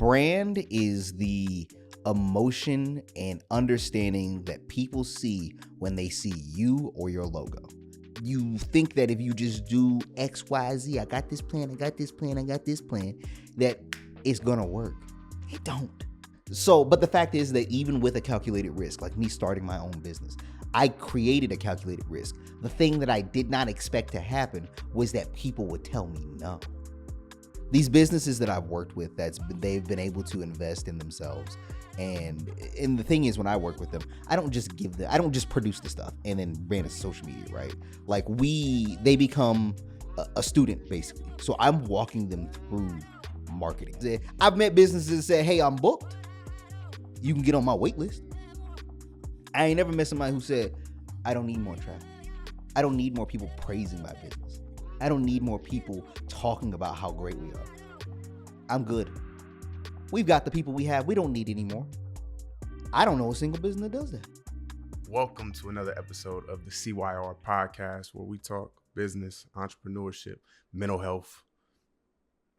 brand is the emotion and understanding that people see when they see you or your logo. You think that if you just do X, Y, Z, I got this plan, that it's gonna work. It don't. So, but the fact is that even with a calculated risk, like me starting my own business, I created a calculated risk. The thing that I did not expect to happen was that people would tell me no. These businesses that I've worked with, they've been able to invest in themselves. And the thing is, when I work with them, I don't just produce the stuff and then brand it to social media, right? Like they become a student basically. So I'm walking them through marketing. I've met businesses that say, hey, I'm booked. You can get on my wait list. I ain't never met somebody who said, I don't need more traffic. I don't need more people praising my business. I don't need more people talking about how great we are. I'm good. We've got the people we have. We don't need any more. I don't know a single business that does that. Welcome to another episode of the CYR podcast, where we talk business, entrepreneurship, mental health,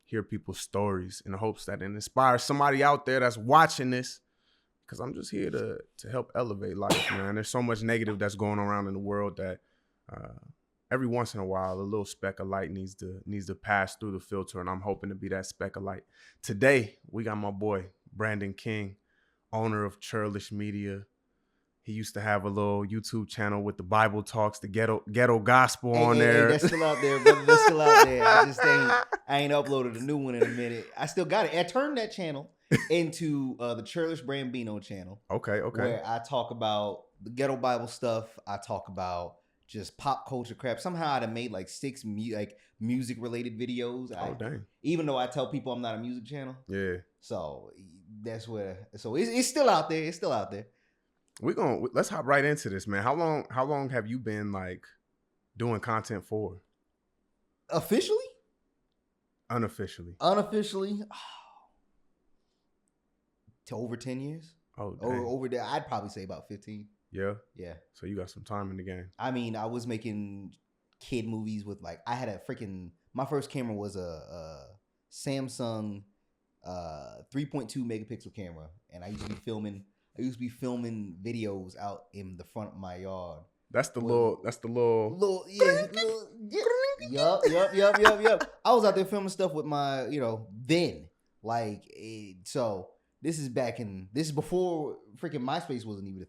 hear people's stories in the hopes that it inspires somebody out there that's watching this. Because I'm just here to help elevate life, man. There's so much negative that's going around in the world that every once in a while, a little speck of light needs to pass through the filter, and I'm hoping to be that speck of light. Today, we got my boy, Brandon King, owner of Churlish Media. He used to have a little YouTube channel with the Bible talks, the ghetto gospel on there. Hey, that's still out there, brother. That's still out there. I ain't uploaded a new one in a minute. I still got it. I turned that channel into the Churlish Brambino channel. Okay. Where I talk about the ghetto Bible stuff. I talk about just pop culture crap. Somehow I'd have made like 6 music related videos. Dang. Even though I tell people I'm not a music channel. Yeah. So that's where. So it's still out there. It's still out there. Let's hop right into this, man. How long have you been like doing content for? Officially? Unofficially. To over 10 years. Oh, dang. Over there, I'd probably say about 15. Yeah. So you got some time in the game. I mean, I was making kid movies with my first camera was a Samsung 3.2 megapixel camera, and I used to be filming videos out in the front of my yard. That's the little Yup. I was out there filming stuff with my, then. So this is before freaking MySpace was even a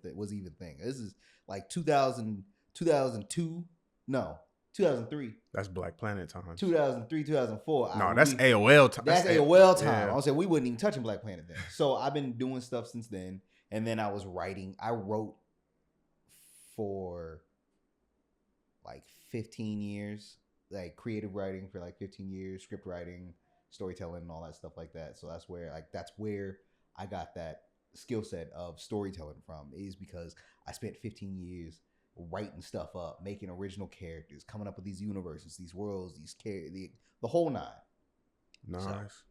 thing. This is like 2002. No, 2003. That's Black Planet time. 2003, 2004. No, that's AOL time. That's AOL time. Yeah. I was saying we wasn't even touching Black Planet then. So I've been doing stuff since then. And then I was writing. I wrote for like 15 years, like creative writing for like 15 years, script writing, storytelling, and all that stuff like that. So that's where I got that skill set of storytelling from, is because I spent 15 years writing stuff up, making original characters, coming up with these universes, these worlds, the whole nine. Nice.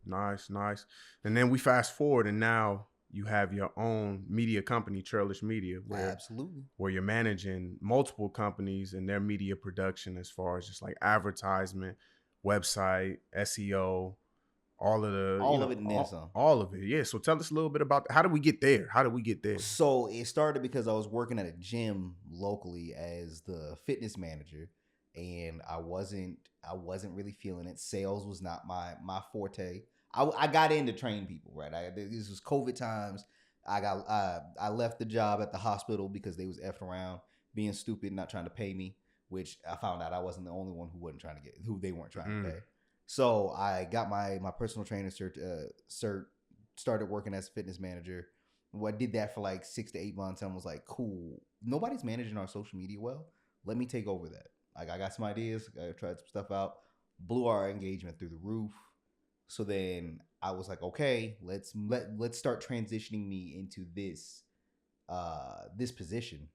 And then we fast forward, and now you have your own media company, Churlish Media, where you're managing multiple companies and their media production, as far as just like advertisement, website, SEO, all of it and then some. All of it, yeah. So tell us a little bit about how did we get there? So it started because I was working at a gym locally as the fitness manager, and I wasn't really feeling it. Sales was not my forte. I got in to train people, right? This was COVID times. I left the job at the hospital because they was effing around, being stupid, not trying to pay me, which I found out I wasn't the only one who they weren't trying to pay. So I got my personal trainer cert, started working as a fitness manager. I did that for like 6 to 8 months, and was like, cool, nobody's managing our social media well. Let me take over that. Like, I got some ideas. I tried some stuff out. Blew our engagement through the roof. So then I was like, okay, let's start transitioning me into this position.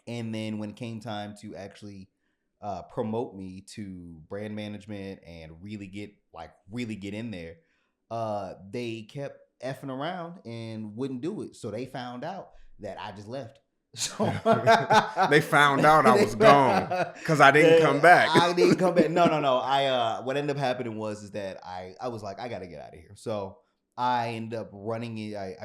And then when it came time to actually promote me to brand management and really get in there, they kept effing around and wouldn't do it. So they found out that I just left. So they found out I was gone because I didn't come back. I didn't come back. No. What ended up happening was that I was like, I got to get out of here. So I ended up running it.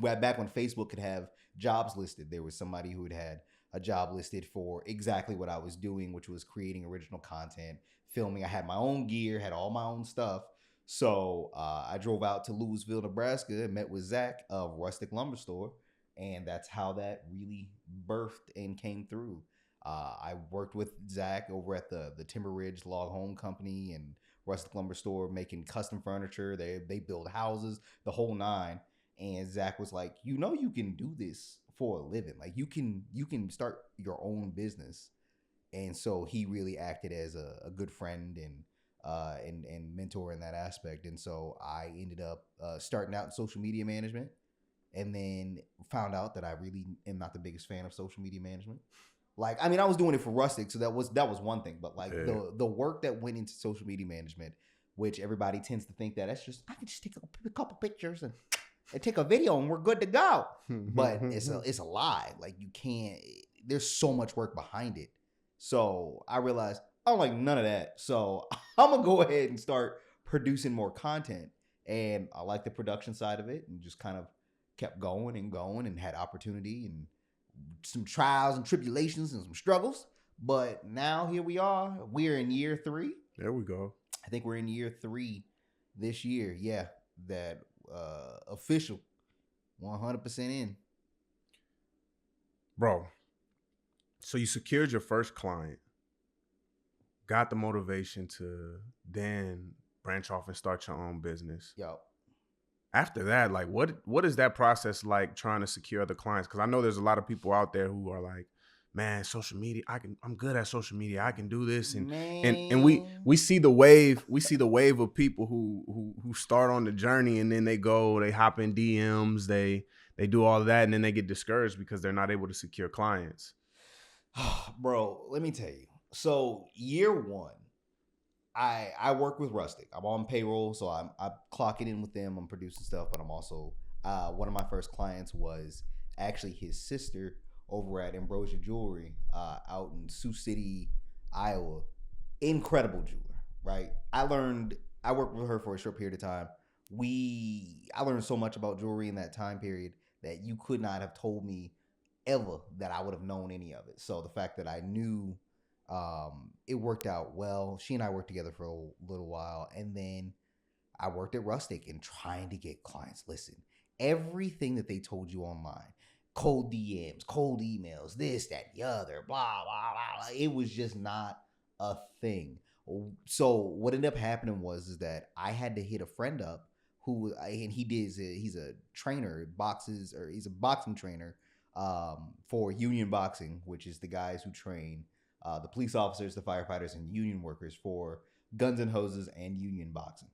Back when Facebook could have jobs listed, there was somebody who had a job listed for exactly what I was doing, which was creating original content, filming. I had my own gear, had all my own stuff. So I drove out to Louisville, Nebraska, and met with Zach of Rustic Lumber Store, and that's how that really birthed and came through. I worked with Zach over at the Timber Ridge Log Home Company and Rustic Lumber Store, making custom furniture. They build houses, the whole nine. And Zach was like, you can do this for a living. Like you can start your own business. And so he really acted as a good friend and mentor in that aspect. And so I ended up starting out in social media management, and then found out that I really am not the biggest fan of social media management. Like, I mean, I was doing it for Rustic, so that was one thing. But like the work that went into social media management, which everybody tends to think that that's just I can just take a couple pictures and take a video and we're good to go. But it's a lie. Like you can't. There's so much work behind it. So I realized I don't like none of that. So I'm gonna go ahead and start producing more content. And I like the production side of it, and just kind of kept going and had opportunity and some trials and tribulations and some struggles. But now here we are. We're in year 3. There we go. I think we're in year 3 this year. Yeah, that official 100% in. Bro, so you secured your first client, got the motivation to then branch off and start your own business. Yo, After that, like what is that process like, trying to secure other clients? Because I know there's a lot of people out there who are like, man, social media, I'm good at social media, I can do this, and we see the wave, of people who start on the journey, and then they hop in DMs, they do all of that, and then they get discouraged because they're not able to secure clients. bro, let me tell you. So year 1, I work with Rustic. I'm on payroll, so I'm clocking in with them. I'm producing stuff, but I'm also one of my first clients was actually his sister over at Ambrosia Jewelry out in Sioux City, Iowa. Incredible jeweler, right? I worked with her for a short period of time. I learned so much about jewelry in that time period that you could not have told me ever that I would have known any of it. So the fact that I knew, it worked out well. She and I worked together for a little while, and then I worked at Rustic and trying to get clients. Listen, everything that they told you online, cold DMs, cold emails, this, that, the other, blah, blah, blah, blah. It was just not a thing. So what ended up happening was that I had to hit a friend up and he's a trainer, he's a boxing trainer for Union Boxing, which is the guys who train the police officers, the firefighters, and union workers for Guns and Hoses and Union Boxing.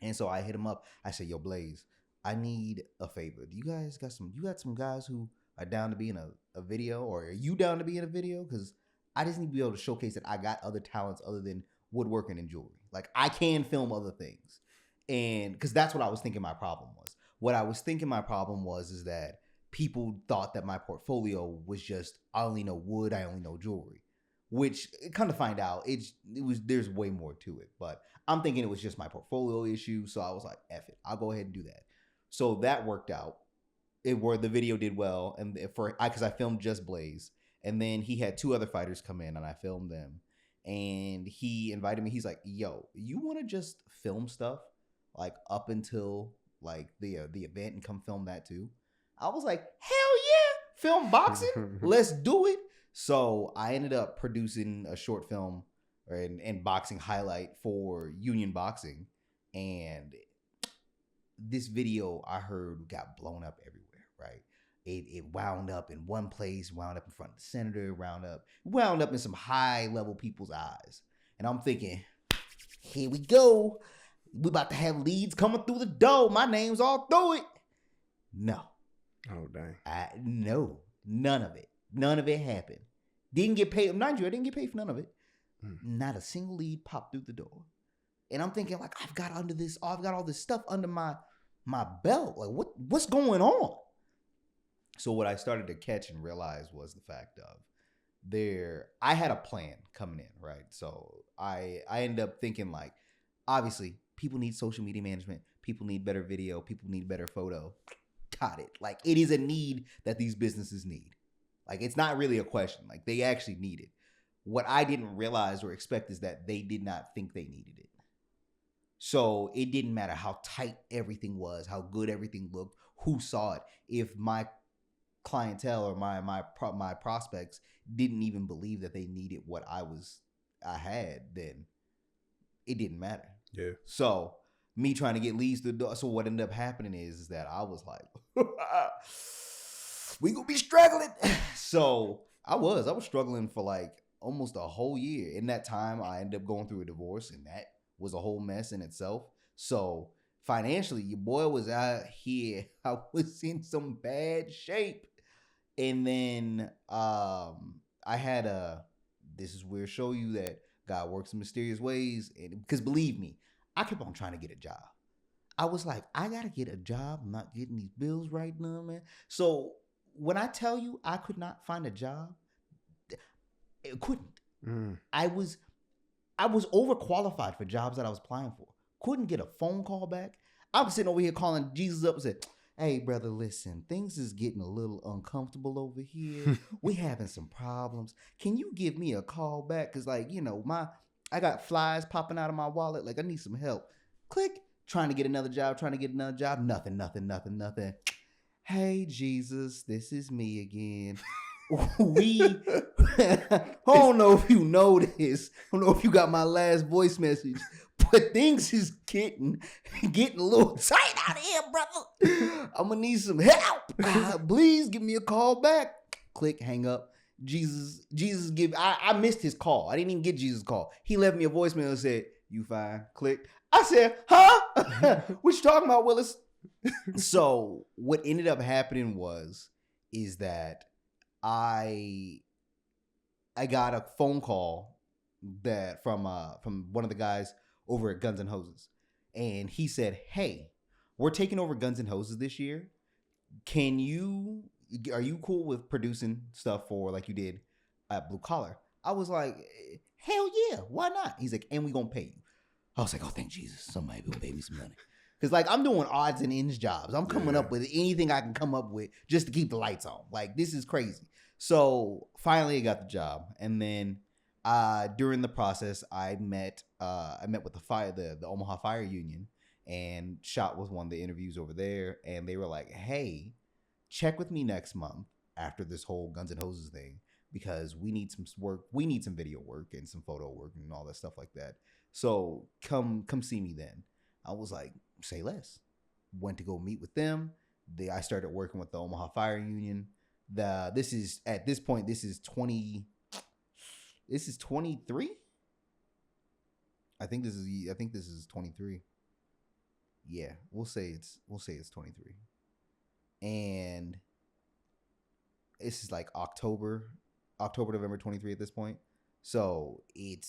And so I hit him up. I said, "Yo, Blaze, I need a favor. You got some guys who are down to be in a video, or are you down to be in a video? Because I just need to be able to showcase that I got other talents other than woodworking and jewelry. Like I can film other things." And because that's what I was thinking my problem was. What I was thinking my problem was is that people thought that my portfolio was just, I only know wood, I only know jewelry. Which, come to find out, there's way more to it. But I'm thinking it was just my portfolio issue, so I was like, F it, I'll go ahead and do that. So that worked out. The video did well, and because I filmed just Blaze, and then he had 2 other fighters come in, and I filmed them, and he invited me. He's like, "Yo, you want to just film stuff like up until like the event and come film that too?" I was like, "Hell yeah, film boxing, let's do it." So I ended up producing a short film and boxing highlight for Union Boxing, and this video I heard got blown up everywhere. Right? It wound up in one place, wound up in front of the senator, wound up in some high level people's eyes, and I'm thinking, here we go. We about to have leads coming through the door. My name's all through it. No. Oh, dang. No, none of it. None of it happened. Didn't get paid. Mind you, I didn't get paid for none of it. Not a single lead popped through the door. And I'm thinking, like, I've got all this stuff under my belt. Like, what's going on? So what I started to catch and realize was the fact of I had a plan coming in, right? So I ended up thinking, like, obviously People need social media management. People need better video. People need better photo. Got it. Like, it is a need that these businesses need. Like, it's not really a question. Like, they actually need it. What I didn't realize or expect is that they did not think they needed it. So it didn't matter how tight everything was, how good everything looked, who saw it. If my clientele or my prospects didn't even believe that they needed what I had, then it didn't matter. Yeah. So me trying to get leads to the door. So what ended up happening is that I was like, we gonna be struggling. So I was struggling for like almost a whole year. In that time, I ended up going through a divorce, and that was a whole mess in itself. So financially, your boy was out here. I was in some bad shape. And then I had this is where show you that God works in mysterious ways. And because believe me, I kept on trying to get a job. I was like, I gotta get a job. I'm not getting these bills right now, man. So when I tell you I could not find a job, it couldn't. I was overqualified for jobs that I was applying for. Couldn't get a phone call back. I was sitting over here calling Jesus up and said, hey, brother, listen, things is getting a little uncomfortable over here. We having some problems. Can you give me a call back? Because, like, you know, I got flies popping out of my wallet. Like, I need some help. Click. Trying to get another job. Nothing. Hey, Jesus, this is me again. I don't know if you know this. I don't know if you got my last voice message, but things is getting a little tight out here, brother. I'm gonna need some help. Please give me a call back. Click, hang up. Jesus, I missed his call. I didn't even get Jesus' call. He left me a voicemail and said, you fine. Click. I said, huh? What you talking about, Willis? So what ended up happening is that I got a phone call that from one of the guys over at Guns N' Hoses, and he said, "Hey, we're taking over Guns N' Hoses this year. Are you cool with producing stuff for like you did at Blue Collar?" I was like, "Hell yeah, why not?" He's like, "And we gonna pay you." I was like, "Oh, thank Jesus, somebody will pay me some money." Because, like, I'm doing odds and ends jobs. I'm coming up with anything I can come up with just to keep the lights on. Like, this is crazy. So finally I got the job. And then during the process, I met with the Omaha Fire Union, and shot was one of the interviews over there. And they were like, hey, check with me next month after this whole Guns N' Hoses thing, because we need some work. We need some video work and some photo work and all that stuff like that. So come see me then. I was like, say less. Went to go meet with them. I started working with the Omaha Fire Union. This is 23. I think this is 23. Yeah, we'll say it's 23. And this is like October, November 23 at this point. So it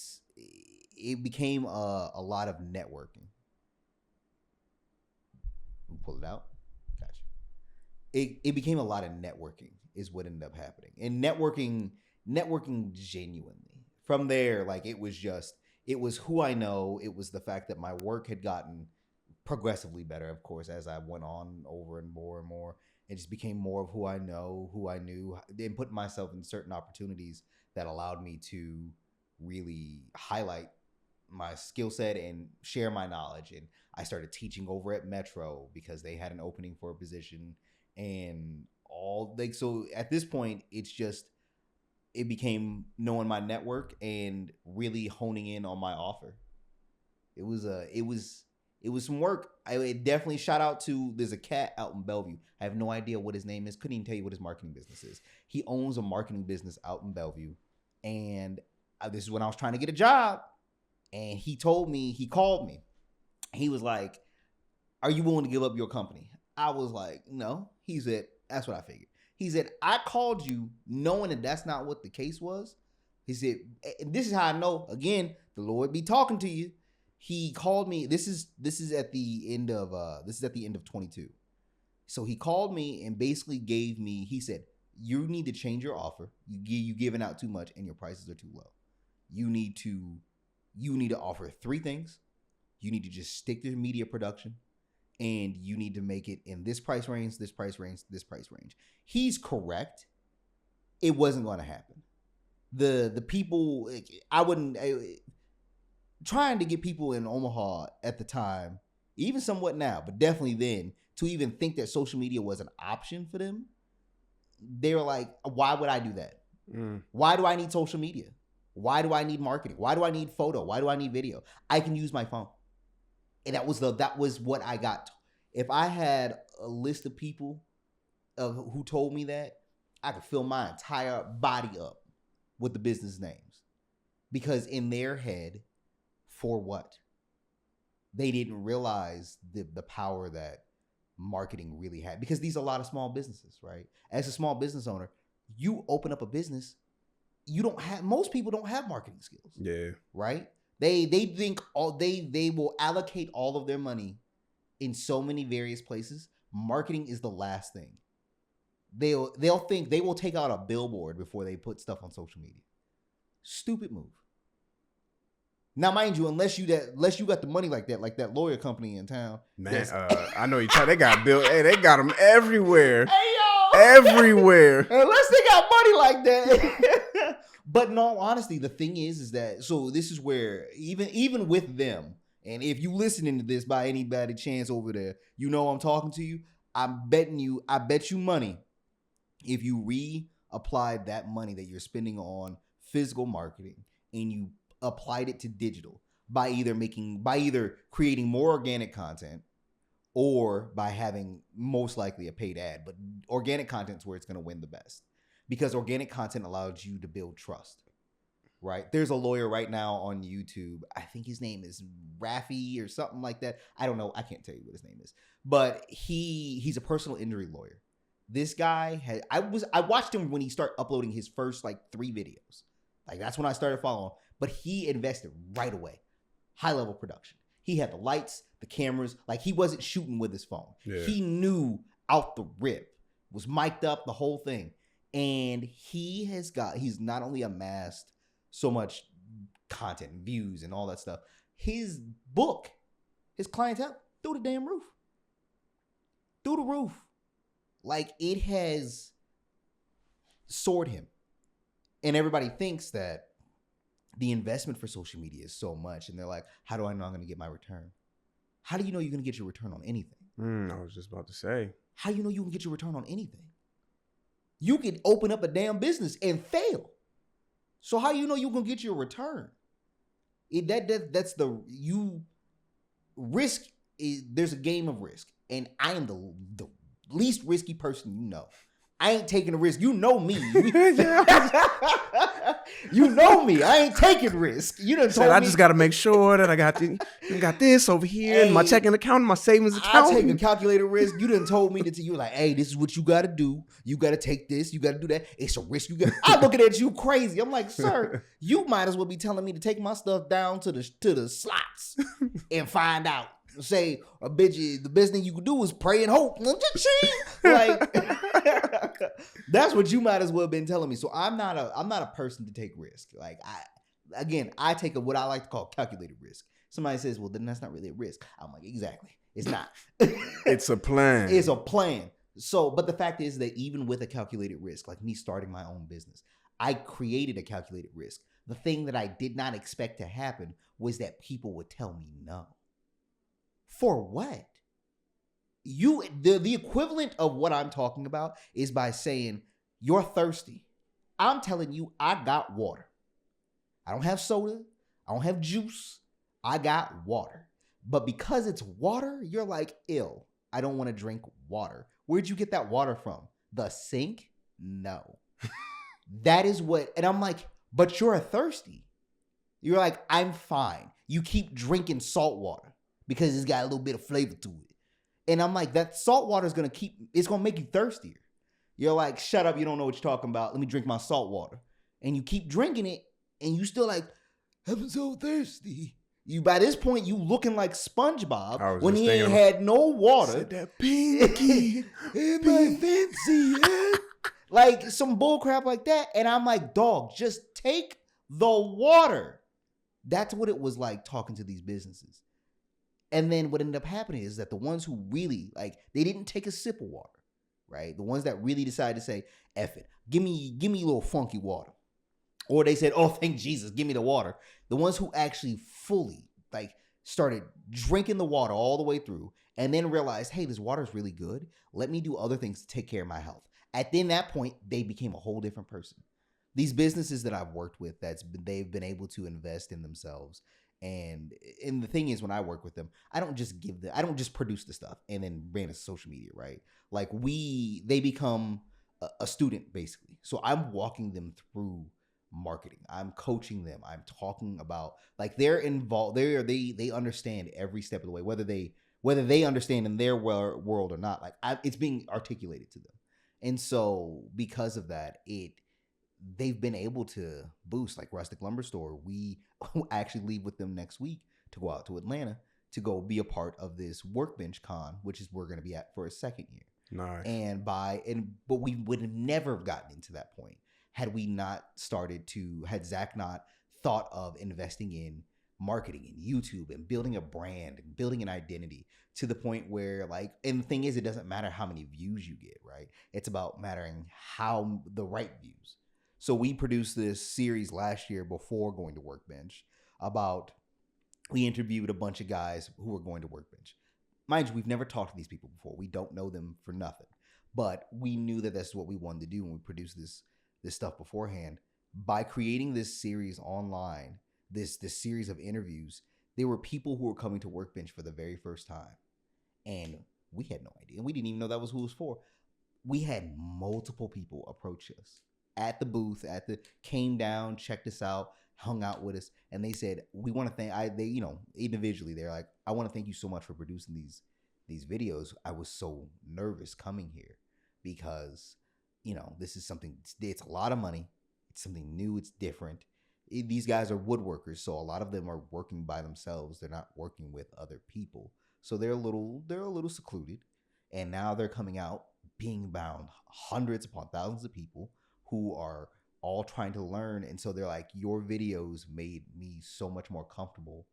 became a lot of networking. We'll pull it out. Gotcha. It became a lot of networking is what ended up happening. And networking genuinely. From there, like, it was who I know. It was the fact that my work had gotten progressively better, of course, as I went on over and more. It just became more of who I know, who I knew, and put myself in certain opportunities that allowed me to really highlight my skill set and share my knowledge. And I started teaching over at Metro because they had an opening for a position, and so at this point it became knowing my network and really honing in on my offer. It was some work. I definitely shout out to, there's a cat out in Bellevue. I have no idea what his name is. Couldn't even tell you what his marketing business is. He owns a marketing business out in Bellevue. And this is when I was trying to get a job. And he called me. He was like, are you willing to give up your company? I was like, no. He said, that's what I figured. He said, I called you knowing that that's not what the case was. He said, this is how I know, again, the Lord be talking to you. He called me. This is at the end of 22. So he called me and basically gave me, he said, you need to change your offer. You giving out too much and your prices are too low. You need to offer 3 things. You need to just stick to media production, and you need to make it in this price range, this price range, this price range. He's correct. It wasn't going to happen. The people, trying to get people in Omaha at the time, even somewhat now, but definitely then, to even think that social media was an option for them, they were like, why would I do that? Why do I need social media? Why do I need marketing? Why do I need photo? Why do I need video? I can use my phone. And that was what I got. If I had a list of people who told me that, I could fill my entire body up with the business names. Because in their head, for what? They didn't realize the power that marketing really had. Because these are a lot of small businesses, right? As a small business owner, you open up a business, most people don't have marketing skills. Yeah. Right? They think they will allocate all of their money in so many various places. Marketing is the last thing. They'll think they will take out a billboard before they put stuff on social media. Stupid move. Now, mind you, unless you got the money like that lawyer company in town. Man, I know you try. They got bill. Hey, they got them everywhere. Hey yo, everywhere. Unless they got money like that. But in all honesty, the thing is that so this is where even with them, and if you listening to this by anybody chance over there, you know I'm talking to you. I bet you money if you reapplied that money that you're spending on physical marketing and you applied it to digital by either creating more organic content or by having most likely a paid ad. But organic content is where it's going to win the best because organic content allows you to build trust, right? There's a lawyer right now on YouTube. I think his name is Rafi or something like that. I don't know. I can't tell you what his name is, but he's a personal injury lawyer. This guy I watched him when he started uploading his first 3 videos. That's when I started following, but he invested right away. High level production. He had the lights, the cameras, he wasn't shooting with his phone. Yeah. He knew out the rip, was mic'd up, the whole thing. And he's not only amassed so much content and views and all that stuff, his book, his clientele, through the damn roof. Through the roof. It has soared him. And everybody thinks that the investment for social media is so much. And they're like, how do I know I'm going to get my return? How do you know you're going to get your return on anything? I was just about to say. How do you know you can get your return on anything? You can open up a damn business and fail. So how do you know you're going to get your return? Risk is, there's a game of risk. And I am the least risky person you know. I ain't taking a risk. You know me. You know me. I ain't taking risk. You done told me. I just got to make sure that I got this over here, my checking account, my savings account. I take a calculated risk. You done told me that you were like, hey, this is what you got to do. You got to take this. You got to do that. It's a risk. I'm looking at you crazy. I'm like, sir, you might as well be telling me to take my stuff down to the slots and find out. Say, bitch, the best thing you can do is pray and hope. That's what you might as well have been telling me. So I'm not a person to take risk. I take what I like to call calculated risk. Somebody says, well, then that's not really a risk. I'm like, exactly. It's not. It's a plan. It's a plan. So, but the fact is that even with a calculated risk, like me starting my own business, I created a calculated risk. The thing that I did not expect to happen was that people would tell me no. For what? The equivalent of what I'm talking about is by saying, you're thirsty. I'm telling you, I got water. I don't have soda. I don't have juice. I got water. But because it's water, you're like, ill. I don't want to drink water. Where'd you get that water from? The sink? No. That is what, and I'm like, but you're thirsty. You're like, I'm fine. You keep drinking salt water because it's got a little bit of flavor to it. And I'm like, that salt water is it's going to make you thirstier. You're like, shut up. You don't know what you're talking about. Let me drink my salt water. And you keep drinking it and you still like, I'm so thirsty. By this point, you looking like SpongeBob when he ain't had no water. Said that pinky in my fancy head. Like some bullcrap like that. And I'm like, dog, just take the water. That's what it was like talking to these businesses. And then what ended up happening is that the ones who really like, they didn't take a sip of water, right? The ones that really decided to say, "F it, give me a little funky water," or they said, "Oh, thank Jesus, give me the water." The ones who actually fully like started drinking the water all the way through, and then realized, "Hey, this water is really good. Let me do other things to take care of my health." At then that point, they became a whole different person. These businesses that I've worked with, they've been able to invest in themselves. And the thing is, when I work with them, I don't just produce the stuff and then bring it to social media, right? Like they become a student basically. So I'm walking them through marketing. I'm coaching them. I'm talking about, like, they're involved. They understand every step of the way, whether they understand in their world or not. Like, it's being articulated to them, and so because of that, they've been able to boost, like Rustic Lumber Store. We actually leave with them next week to go out to Atlanta to go be a part of this Workbench Con, which is we're going to be at for a second year. Nice. But we would have never gotten into that point had had Zach not thought of investing in marketing and YouTube and building a brand and building an identity to the point where, like, and the thing is, it doesn't matter how many views you get, right? It's about mattering how the right views. So we produced this series last year before going to Workbench we interviewed a bunch of guys who were going to Workbench. Mind you, we've never talked to these people before. We don't know them for nothing. But we knew that that's what we wanted to do when we produced this stuff beforehand. By creating this series online, this series of interviews, there were people who were coming to Workbench for the very first time. And we had no idea. We didn't even know that was who it was for. We had multiple people approach us at the booth, came down, checked us out, hung out with us, and they said, "We want to thank," individually, they're like, "I want to thank you so much for producing these videos. I was so nervous coming here because, this is something, it's a lot of money. It's something new. It's different. These guys are woodworkers, so a lot of them are working by themselves. They're not working with other people. So they're a little secluded. And now they're coming out being bound hundreds upon thousands of people who are all trying to learn. And so they're like, your videos made me so much more comfortable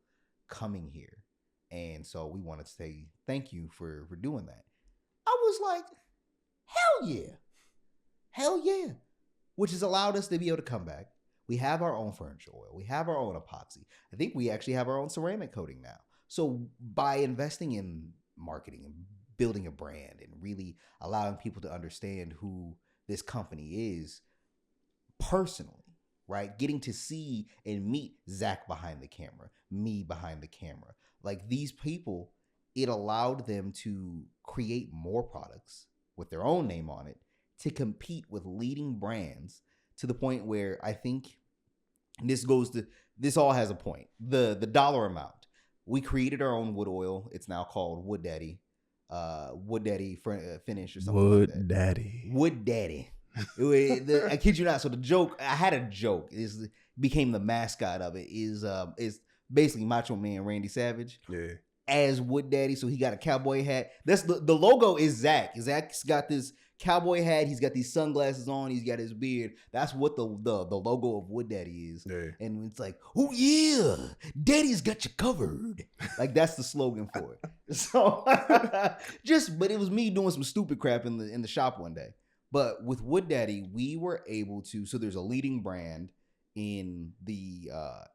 coming here. And so we wanted to say thank you for doing that." I was like, hell yeah. Hell yeah. Which has allowed us to be able to come back. We have our own furniture oil. We have our own epoxy. I think we actually have our own ceramic coating now. So by investing in marketing and building a brand and really allowing people to understand who this company is personally, right? Getting to see and meet Zach behind the camera, me behind the camera. Like, these people, it allowed them to create more products with their own name on it to compete with leading brands, to the point where I think this all has a point. The dollar amount. We created our own wood oil. It's now called Wood Daddy. Wood Daddy finish or something like that. Wood Daddy. I kid you not. So I had a joke. Became the mascot of it. Is basically Macho Man Randy Savage. Yeah. As Wood Daddy. So he got a cowboy hat. That's the logo is Zach. Zach's got this cowboy hat. He's got these sunglasses on. He's got his beard. That's what the logo of Wood Daddy is. Yeah. And it's like, oh yeah, Daddy's got you covered. Like, that's the slogan for it. So but it was me doing some stupid crap in the shop one day. But with Wood Daddy, we were able to. So there's a leading brand in the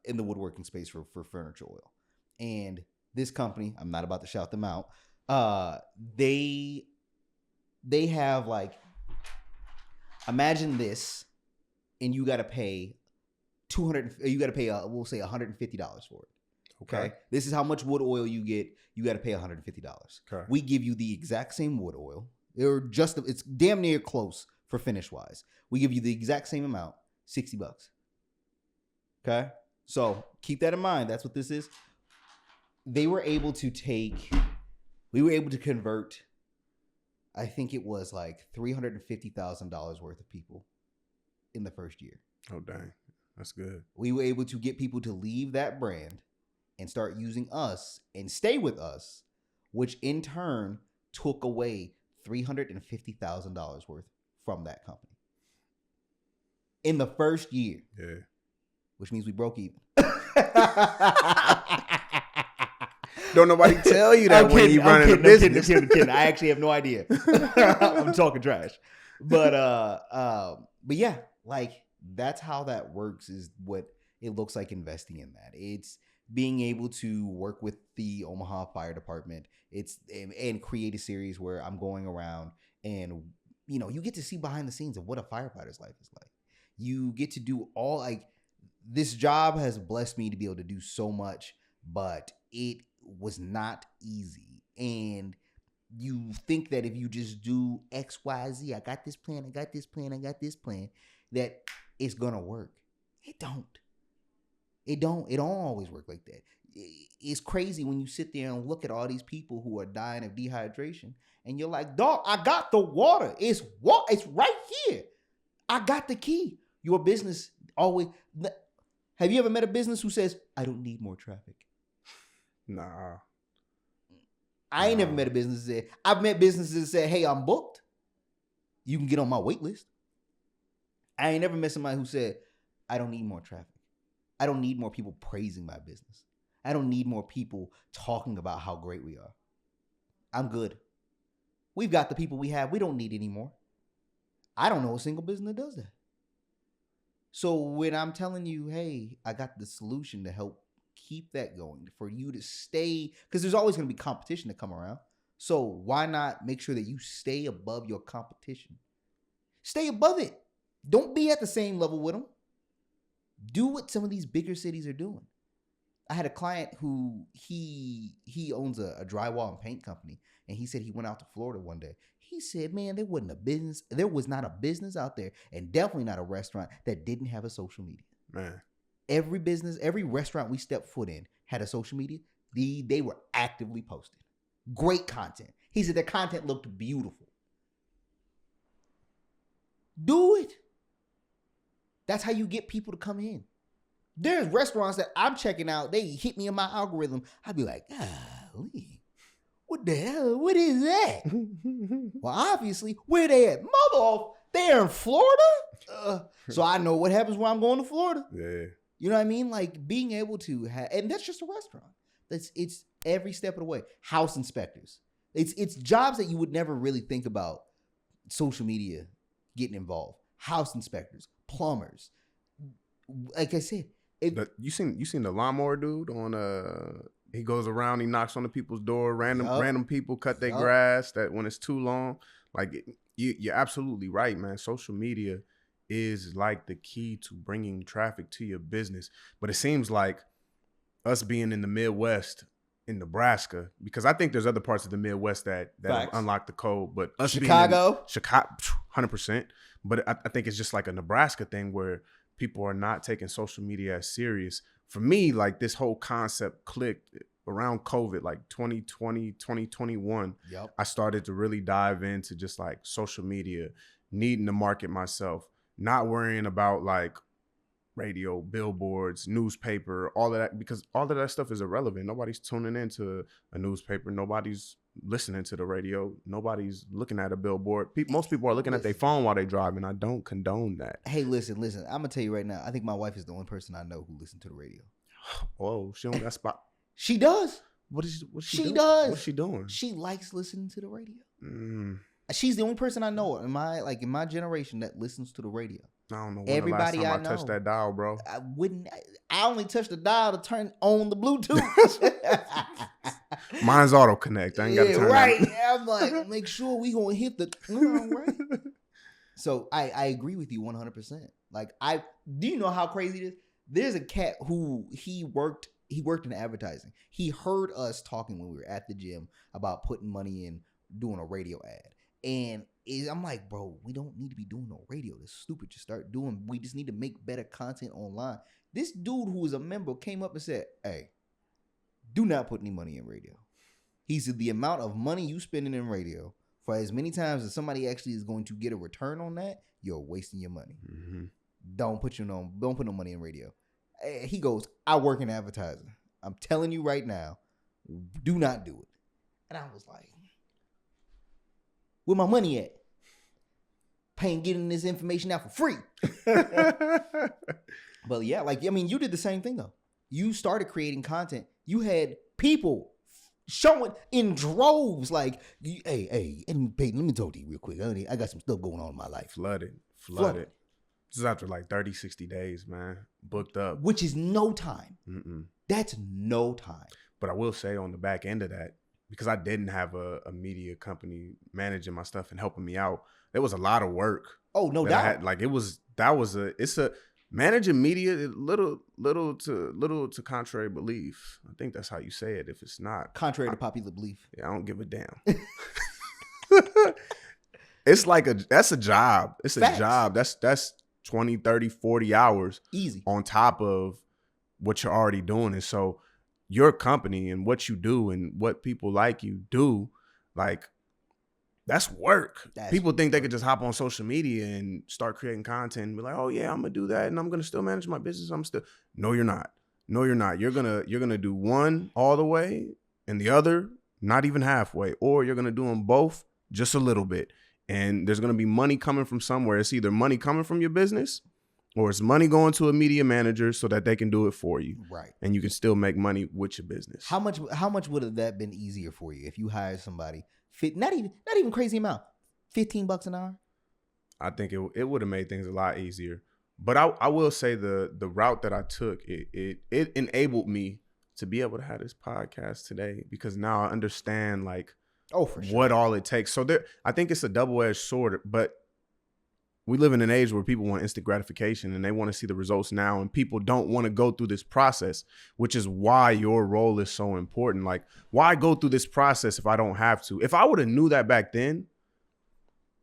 woodworking space for furniture oil, and this company, I'm not about to shout them out. They have, like, imagine this, and you got to pay we'll say $150 for it. Okay. This is how much wood oil you get. You got to pay $150. Okay. We give you the exact same wood oil. It's damn near close for finish wise. We give you the exact same amount, $60. Okay. So keep that in mind. That's what this is. We were able to convert, I think it was like $350,000 worth of people in the first year. Oh, dang. That's good. We were able to get people to leave that brand and start using us and stay with us, which in turn took away $350,000 worth from that company in the first year. Yeah. Which means we broke even. Don't nobody tell you that when you running a business. I'm kidding. I actually have no idea. I'm talking trash. But yeah, like that's how that works is what it looks like investing in that. It's being able to work with the Omaha Fire Department. It's and create a series where I'm going around and you get to see behind the scenes of what a firefighter's life is like. You get to do all like this job has blessed me to be able to do so much, but it was not easy. And you think that if you just do X, Y, Z, I got this plan, that it's gonna work. It don't. It don't always work like that. It's crazy when you sit there and look at all these people who are dying of dehydration, and you're like, dog, I got the water. It's right here. I got the key. Your business always. Have you ever met a business who says, I don't need more traffic? Nah. I ain't never met a business that said, I've met businesses that say, hey, I'm booked. You can get on my wait list. I ain't never met somebody who said, I don't need more traffic. I don't need more people praising my business. I don't need more people talking about how great we are. I'm good. We've got the people we have. We don't need any more. I don't know a single business that does that. So when I'm telling you, hey, I got the solution to help keep that going, for you to stay, because there's always going to be competition to come around. So why not make sure that you stay above your competition? Stay above it. Don't be at the same level with them. Do what some of these bigger cities are doing. I had a client who he owns a drywall and paint company, and he said he went out to Florida one day. He said, man, there was not a business out there, and definitely not a restaurant that didn't have a social media. Man. Every business, every restaurant we stepped foot in had a social media. They were actively posting. Great content. He said their content looked beautiful. Do it. That's how you get people to come in. There's restaurants that I'm checking out. They hit me in my algorithm. I'd be like, golly, what the hell? What is that? Well, obviously, where they at? They're in Florida? So I know what happens when I'm going to Florida. Yeah. You know what I mean? Like being able to have, and that's just a restaurant. It's every step of the way. House inspectors. It's jobs that you would never really think about social media getting involved. House inspectors, plumbers. Like I said, you seen the lawnmower dude on he goes around, he knocks on the people's door, random people cut their grass that when it's too long. Like you're absolutely right, man. Social media is like the key to bringing traffic to your business. But it seems like us being in the Midwest, in Nebraska, because I think there's other parts of the Midwest that unlock the code, but us Chicago, being in Chicago, 100%. But I think it's just like a Nebraska thing where people are not taking social media as serious. For me, like this whole concept clicked around COVID, like 2020, 2021. Yep. I started to really dive into just like social media, needing to market myself, not worrying about like radio, billboards, newspaper, all of that, because all of that stuff is irrelevant. Nobody's tuning into a newspaper. Nobody's listening to the radio. Nobody's looking at a billboard. Most people are looking at their phone while they drive, and I don't condone that. Hey, listen. I'm gonna tell you right now. I think my wife is the only person I know who listens to the radio. Oh, she don't got spot. She does. What's she She doing? does. What's she doing? She likes listening to the radio. She's the only person I know in my generation that listens to the radio. I don't know when Everybody the last time I know touched that dial, bro. I only touched the dial to turn on the Bluetooth. Mine's auto connect. I ain't got to turn right. that. I'm like, make sure we gonna hit the right. So I agree with you 100%. Like do you know how crazy it is? There's a cat who he worked in advertising. He heard us talking when we were at the gym about putting money in doing a radio ad. And I'm like, bro, we don't need to be doing no radio. That's stupid. We just need to make better content online. This dude who was a member came up and said, hey, do not put any money in radio. He said the amount of money you spending in radio for as many times as somebody actually is going to get a return on that, you're wasting your money. Mm-hmm. Don't put no money in radio. He goes, I work in advertising. I'm telling you right now, do not do it. And I was like, where my money at? Getting this information out for free. But yeah, you did the same thing though. You started creating content. You had people showing in droves. Like, hey, and Peyton, let me talk to you real quick. I got some stuff going on in my life. Flooded. Flooded. This is after like 30, 60 days, man. Booked up. Which is no time. Mm-mm. That's no time. But I will say on the back end of that, because I didn't have a media company managing my stuff and helping me out, there was a lot of work. Oh, no doubt. It's a managing media, little to contrary belief. I think that's how you say it. If it's not Contrary to popular belief. yeah, I don't give a damn. It's like that's a job. It's a Facts. job. That's 20, 30, 40 hours Easy. on top of what you're already doing. And so your company and what you do and what people like you do, like, that's work. People think they could just hop on social media and start creating content and be like, oh yeah, I'm gonna do that and I'm gonna still manage my business. No, you're not. No, you're not. You're gonna do one all the way and the other not even halfway, or you're gonna do them both just a little bit. And there's gonna be money coming from somewhere. It's either money coming from your business or it's money going to a media manager so that they can do it for you. Right. And you can still make money with your business. How much would have that been easier for you if you hired somebody? Not even crazy amount. $15 an hour. I think it would have made things a lot easier. But I will say the route that I took, it enabled me to be able to have this podcast today, because now I understand like for sure what all it takes. So I think it's a double-edged sword, but we live in an age where people want instant gratification and they want to see the results now, and people don't want to go through this process, which is why your role is so important. Like, why go through this process if I don't have to? If I would have knew that back then,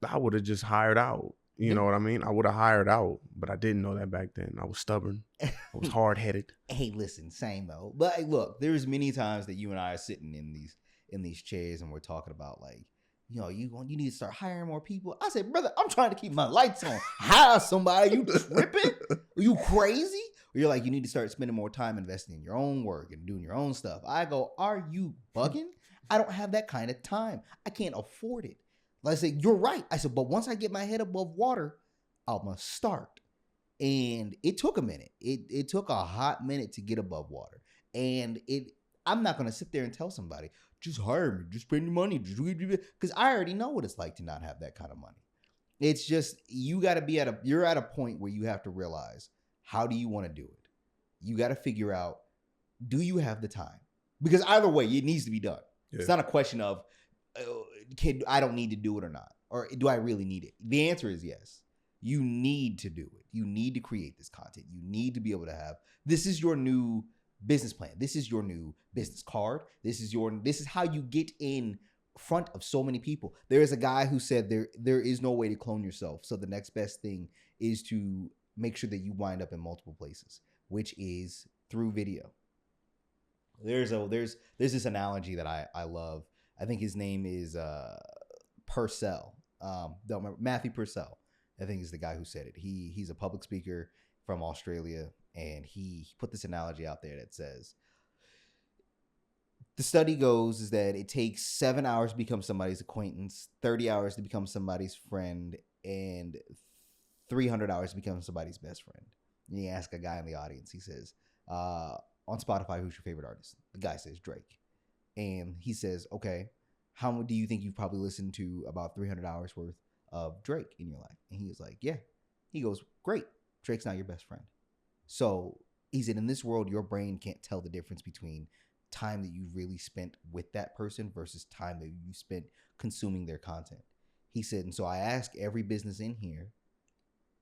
I would have just hired out. You know what I mean? I would have hired out, but I didn't know that back then. I was stubborn. I was hard-headed. Hey, listen, same though. But hey, look, there's many times that you and I are sitting in these chairs and we're talking about like, you need to start hiring more people. I said, brother, I'm trying to keep my lights on. Hire somebody. You tripping? Are you crazy? Or you're like, you need to start spending more time investing in your own work and doing your own stuff. I go, are you bugging? I don't have that kind of time. I can't afford it. Like I said, you're right. I said, but once I get my head above water, I'm going to start. And it took a minute. It took a hot minute to get above water. And I'm not going to sit there and tell somebody, just hire me, just spend your money, because I already know what it's like to not have that kind of money. It's just, you got to be you're at a point where you have to realize, how do you want to do it? You got to figure out, do you have the time? Because either way, it needs to be done. Yeah. It's not a question of, I don't need to do it or not, or do I really need it? The answer is yes. You need to do it. You need to create this content. You need to be able to have, this is your new business plan. This is your new business card. This is how you get in front of so many people. There is a guy who said there is no way to clone yourself. So the next best thing is to make sure that you wind up in multiple places, which is through video. There's this analogy that I love. I think his name is Purcell. Don't remember, Matthew Purcell, I think is the guy who said it. He's a public speaker from Australia, and he put this analogy out there that says, the study goes is that it takes 7 hours to become somebody's acquaintance, 30 hours to become somebody's friend, and 300 hours to become somebody's best friend. And you ask a guy in the audience, he says, on Spotify, who's your favorite artist? The guy says Drake. And he says, okay, how do you think you've probably listened to about 300 hours worth of Drake in your life? And he was like, yeah. He goes, great. Drake's not your best friend. So he said, in this world, your brain can't tell the difference between time that you really spent with that person versus time that you spent consuming their content. He said, and so I ask every business in here,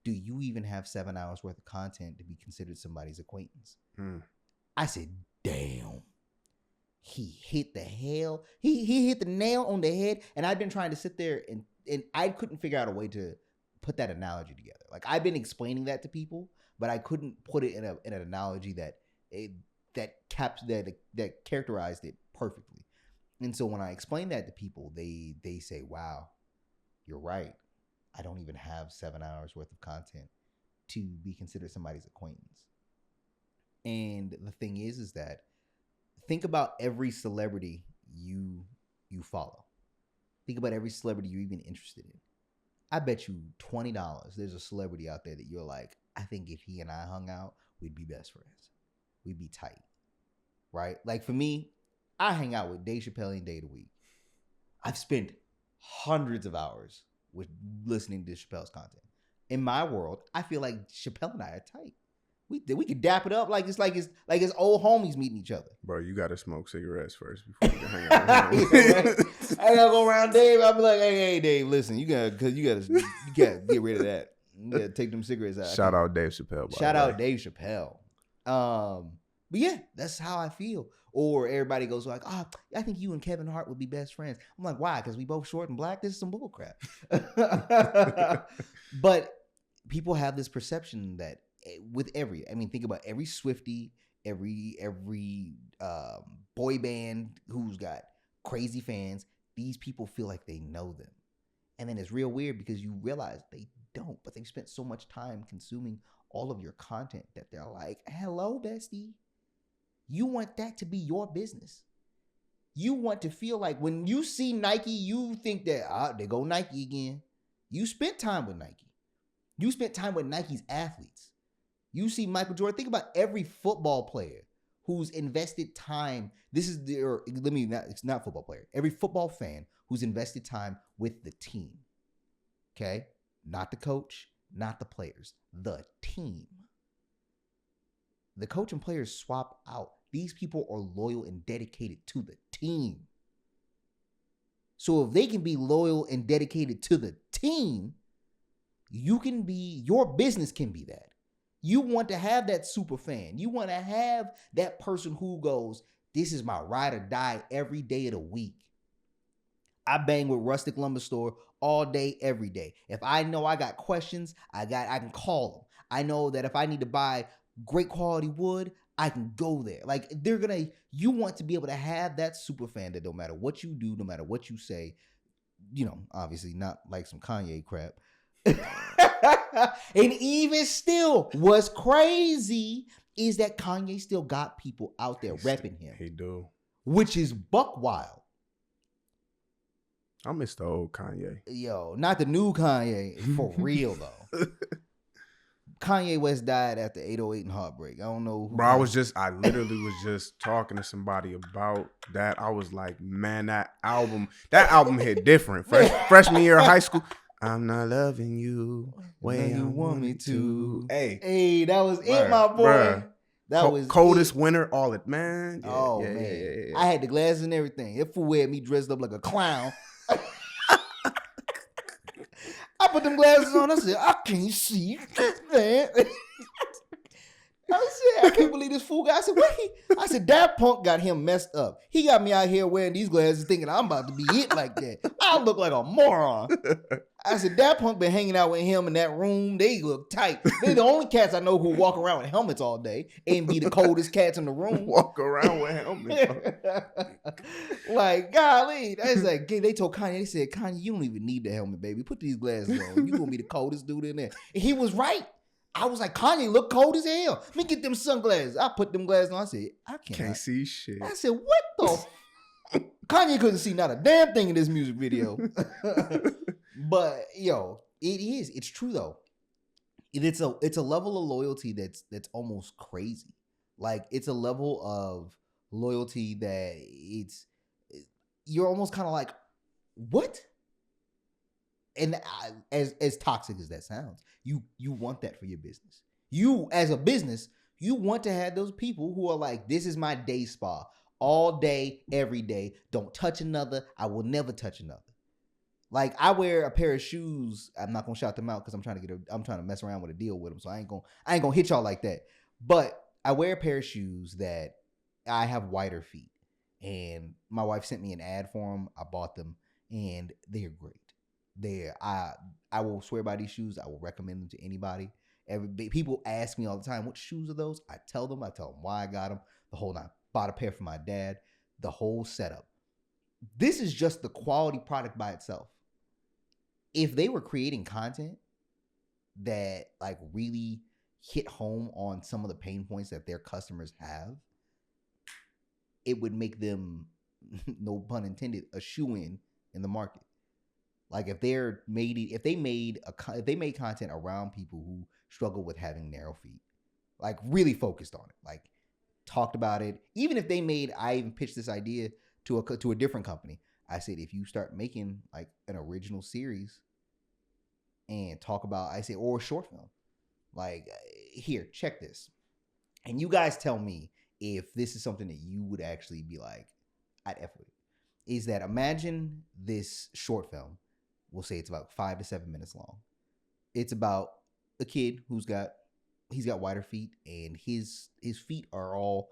do you even have 7 hours worth of content to be considered somebody's acquaintance? I said, damn. He hit he hit the nail on the head. And I've been trying to sit there and I couldn't figure out a way to put that analogy together. Like, I've been explaining that to people, but I couldn't put it in an analogy that characterized it perfectly. And so when I explain that to people, they say, wow, you're right. I don't even have 7 hours worth of content to be considered somebody's acquaintance. And the thing is that think about every celebrity you follow. Think about every celebrity you're even interested in. I bet you $20 there's a celebrity out there that you're like, I think if he and I hung out, we'd be best friends. We'd be tight. Right? Like, for me, I hang out with Dave Chappelle any day of the week. I've spent hundreds of hours with listening to Chappelle's content. In my world, I feel like Chappelle and I are tight. We could dap it up like it's old homies meeting each other. Bro, you gotta smoke cigarettes first before you can hang out with him. Right? I gotta go around Dave. I'll be like, hey, Dave, listen, you gotta get rid of that. You gotta take them cigarettes out. Shout out Dave Chappelle. Shout out Dave Chappelle. But yeah, that's how I feel. Or everybody goes like, oh, I think you and Kevin Hart would be best friends. I'm like, why? Because we both short and black? This is some bull crap. But people have this perception that think about every Swiftie, every boy band who's got crazy fans. These people feel like they know them. And then it's real weird because you realize they don't, but they've spent so much time consuming all of your content that they're like, hello, bestie. You want that to be your business. You want to feel like when you see Nike, you think that, there go Nike again. You spent time with Nike. You spent time with Nike's athletes. You see Michael Jordan. Think about every football player who's invested time. It's not football player. Every football fan who's invested time with the team. Okay? Not the coach, not the players, the team. The coach and players swap out. These people are loyal and dedicated to the team. So if they can be loyal and dedicated to the team, your business can be that. You want to have that super fan. You want to have that person who goes, this is my ride or die every day of the week. I bang with Rustic Lumber Store all day, every day. If I know I got questions, I can call them. I know that if I need to buy great quality wood, I can go there. Like you want to be able to have that super fan that no matter what you do, no matter what you say, obviously not like some Kanye crap. And even still, what's crazy is that Kanye still got people out there repping him. He do. Which is buck wild. I miss the old Kanye. Yo, not the new Kanye. For real, though. Kanye West died after 808 and Heartbreak. I don't know. Bro, I literally was just talking to somebody about that. I was like, man, that album hit different. Freshman year of high school. I'm not loving you way I want me to. Hey, that was it, my boy. Bruh. That was coldest winter, all it, man. Yeah, man. Yeah. I had the glasses and everything. That fool had me dressed up like a clown. I put them glasses on. I said, I can't see this, man. I can't believe this fool guy. I said, that punk got him messed up. He got me out here wearing these glasses thinking I'm about to be it like that. I look like a moron. I said, that punk been hanging out with him in that room. They look tight. They're the only cats I know who walk around with helmets all day and be the coldest cats in the room. Walk around with helmets. Like, golly. That's like, they told Kanye, they said, Kanye, you don't even need the helmet, baby. Put these glasses on. You're going to be the coldest dude in there. And he was right. I was like, Kanye look cold as hell. Let me get them sunglasses. I put them glasses on. I said, I can't see shit. I said, what the? Kanye couldn't see not a damn thing in this music video. But yo, it's true though. It's a level of loyalty that's almost crazy. Like it's a level of loyalty that you're almost kind of like, what? And as toxic as that sounds, you want that for your business. You as a business, you want to have those people who are like, this is my day spa all day, every day. Don't touch another. I will never touch another. Like I wear a pair of shoes. I'm not gonna shout them out because I'm trying to mess around with a deal with them. So I ain't gonna hit y'all like that. But I wear a pair of shoes that I have wider feet, and my wife sent me an ad for them. I bought them, and they're great. I will swear by these shoes. I will recommend them to anybody. People ask me all the time, what shoes are those? I tell them why I got them. The whole nine. Bought a pair for my dad. The whole setup. This is just the quality product by itself. If they were creating content that like really hit home on some of the pain points that their customers have, it would make them, no pun intended, a shoo-in in the market. Like if they made content around people who struggle with having narrow feet, like really focused on it, like talked about it. Even if I even pitched this idea to a different company. I said, if you start making like an original series and talk about, I said, or a short film, like, here, check this. And you guys tell me if this is something that you would actually be like, I'd F with it. Is that, imagine this short film, we'll say it's about 5 to 7 minutes long. It's about a kid he's got wider feet, and his feet are all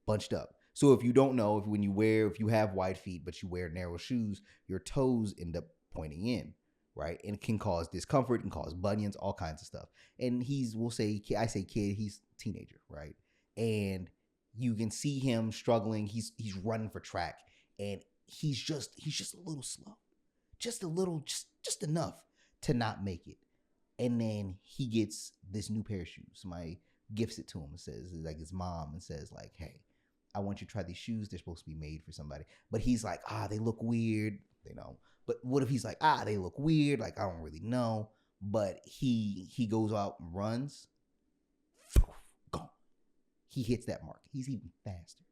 bunched up. So if you don't know, if you have wide feet but you wear narrow shoes, your toes end up pointing in, right? And it can cause discomfort, can cause bunions, all kinds of stuff. And I say kid, he's teenager, right? And you can see him struggling. He's running for track, and he's just a little slow, just enough to not make it. And then he gets this new pair of shoes. Somebody gifts it to him and says, like, his mom, and says, like, hey, I want you to try these shoes. They're supposed to be made for somebody. But he's like, they look weird. But what if he's like, they look weird? Like, I don't really know. But he goes out and runs. Gone. He hits that mark. He's even faster,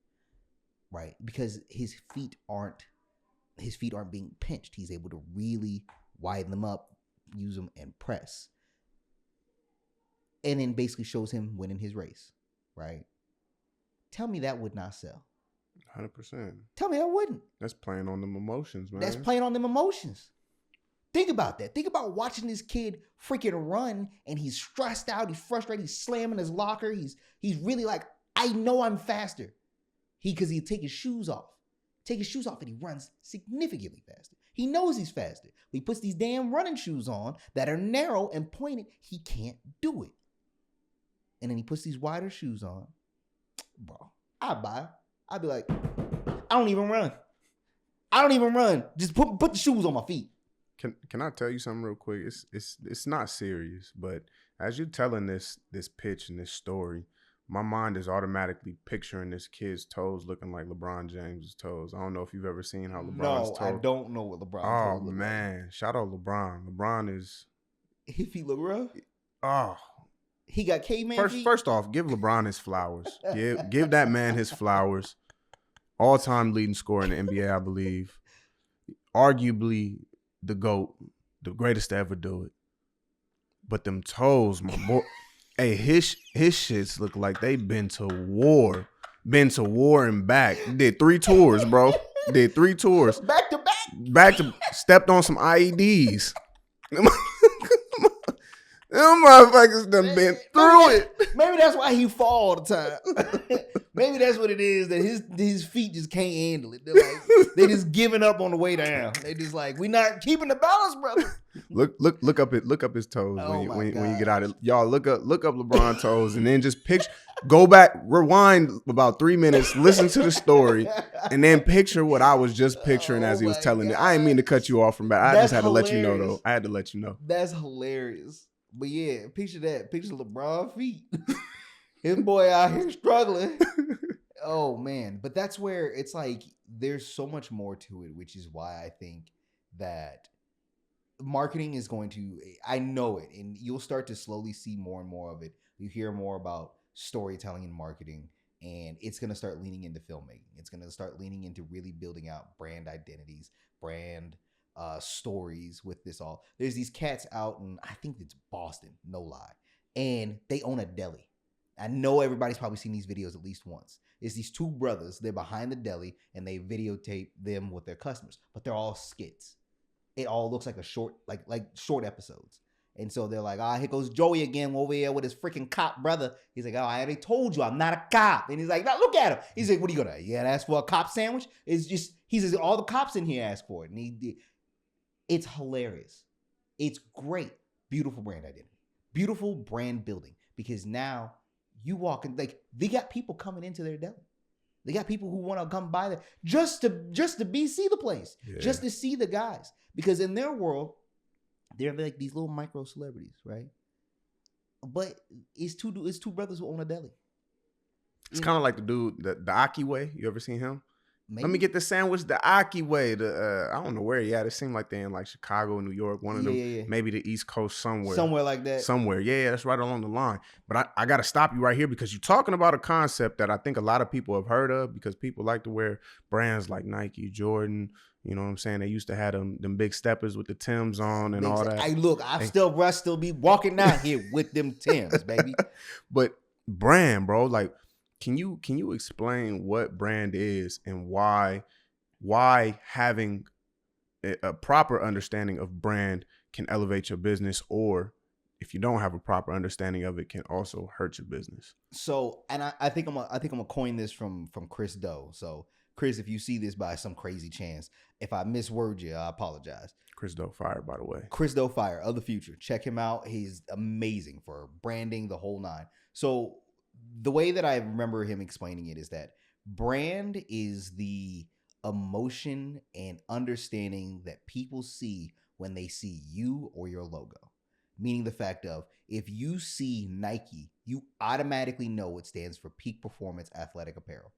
right? Because his feet aren't being pinched. He's able to really widen them up, use them, and press. And then basically shows him winning his race, right? Tell me that would not sell. 100%. Tell me that wouldn't. That's playing on them emotions, man. That's playing on them emotions. Think about that. Think about watching this kid freaking run, and he's stressed out, he's frustrated, he's slamming his locker, he's really like, I know I'm faster. Because he'd take his shoes off. And he runs significantly faster. He knows he's faster. But he puts these damn running shoes on that are narrow and pointed. He can't do it. And then he puts these wider shoes on. Bro, I'd buy. I'd be like, I don't even run. Just put the shoes on my feet. Can I tell you something real quick? It's not serious, but as you're telling this pitch and this story, my mind is automatically picturing this kid's toes looking like LeBron James's toes. I don't know if you've ever seen how LeBron's toes. No, I don't know what LeBron's toes look like. Oh, man. Shout out LeBron. LeBron is... His feet look rough? Oh. He got caveman feet? First off, give LeBron his flowers. Give that man his flowers. All-time leading scorer in the NBA, I believe. Arguably the GOAT. The greatest to ever do it. But them toes, my boy... Hey, his shits look like they been to war. Been to war and back. Did 3 tours, bro. Did 3 tours. Back to stepped on some IEDs. Them motherfuckers done been through it. Maybe that's why he fall all the time. Maybe that's what it is, that his feet just can't handle it. They just giving up on the way down. They just like, we not keeping the balance, brother. Look up his toes when you get out of y'all. Look up LeBron toes, and then just go back, rewind about 3 minutes, listen to the story, and then picture what I was just picturing as he was telling it. I didn't mean to cut you off from that. I just had to let you know, though. I had to let you know. That's hilarious. But yeah, picture that. Picture LeBron feet. His boy out here struggling. Oh, man. But that's where it's like there's so much more to it, which is why I think that marketing is going to, I know it, and you'll start to slowly see more and more of it. You hear more about storytelling and marketing, and it's going to start leaning into filmmaking. It's going to start leaning into really building out brand identities, brand stories with this all. There's these cats out in, I think it's Boston, no lie, and they own a deli. I know everybody's probably seen these videos at least once. It's these 2 brothers. They're behind the deli, and they videotape them with their customers, but they're all skits. It all looks like a short, like short episodes. And so they're like, here goes Joey again over here with his freaking cop brother. He's like, I already told you I'm not a cop. And he's like, now look at him. He's like, what are you gonna? Yeah, ask for a cop sandwich? It's just, he says all the cops in here ask for it. And it's hilarious. It's great. Beautiful brand identity. Beautiful brand building. Because now you walk in, like, they got people coming into their deli. They got people who want to come by there just to see the place, just to see the guys. Because in their world, they're like these little micro celebrities, right? But it's two brothers who own a deli. It's kind of like the dude, the Aki way. You ever seen him? Let me Maybe. get the sandwich the Aki way. I don't know where he at. It seemed like they're in like Chicago, New York, one of Yeah, them, yeah, yeah. maybe the East Coast somewhere. Somewhere like that. Somewhere. Yeah, that's right along the line. But I got to stop you right here because you're talking about a concept that I think a lot of people have heard of because people like to wear brands like Nike, Jordan. You know what I'm saying? They used to have them big steppers with the Timbs on and all that. Hey, look, I Hey. still be walking down here with them Timbs, baby. But brand, bro, like, can you explain what brand is and why having a proper understanding of brand can elevate your business, or if you don't have a proper understanding of it, can also hurt your business? So, and I think I'm gonna coin this from Chris Doe. So, Chris, if you see this by some crazy chance, if I misword you, I apologize. Chris Doe fired, by the way. Chris Doe Fire of the future. Check him out. He's amazing for branding, the whole nine. So the way that I remember him explaining it is that brand is the emotion and understanding that people see when they see you or your logo. Meaning the fact of if you see Nike, you automatically know it stands for peak performance athletic apparel.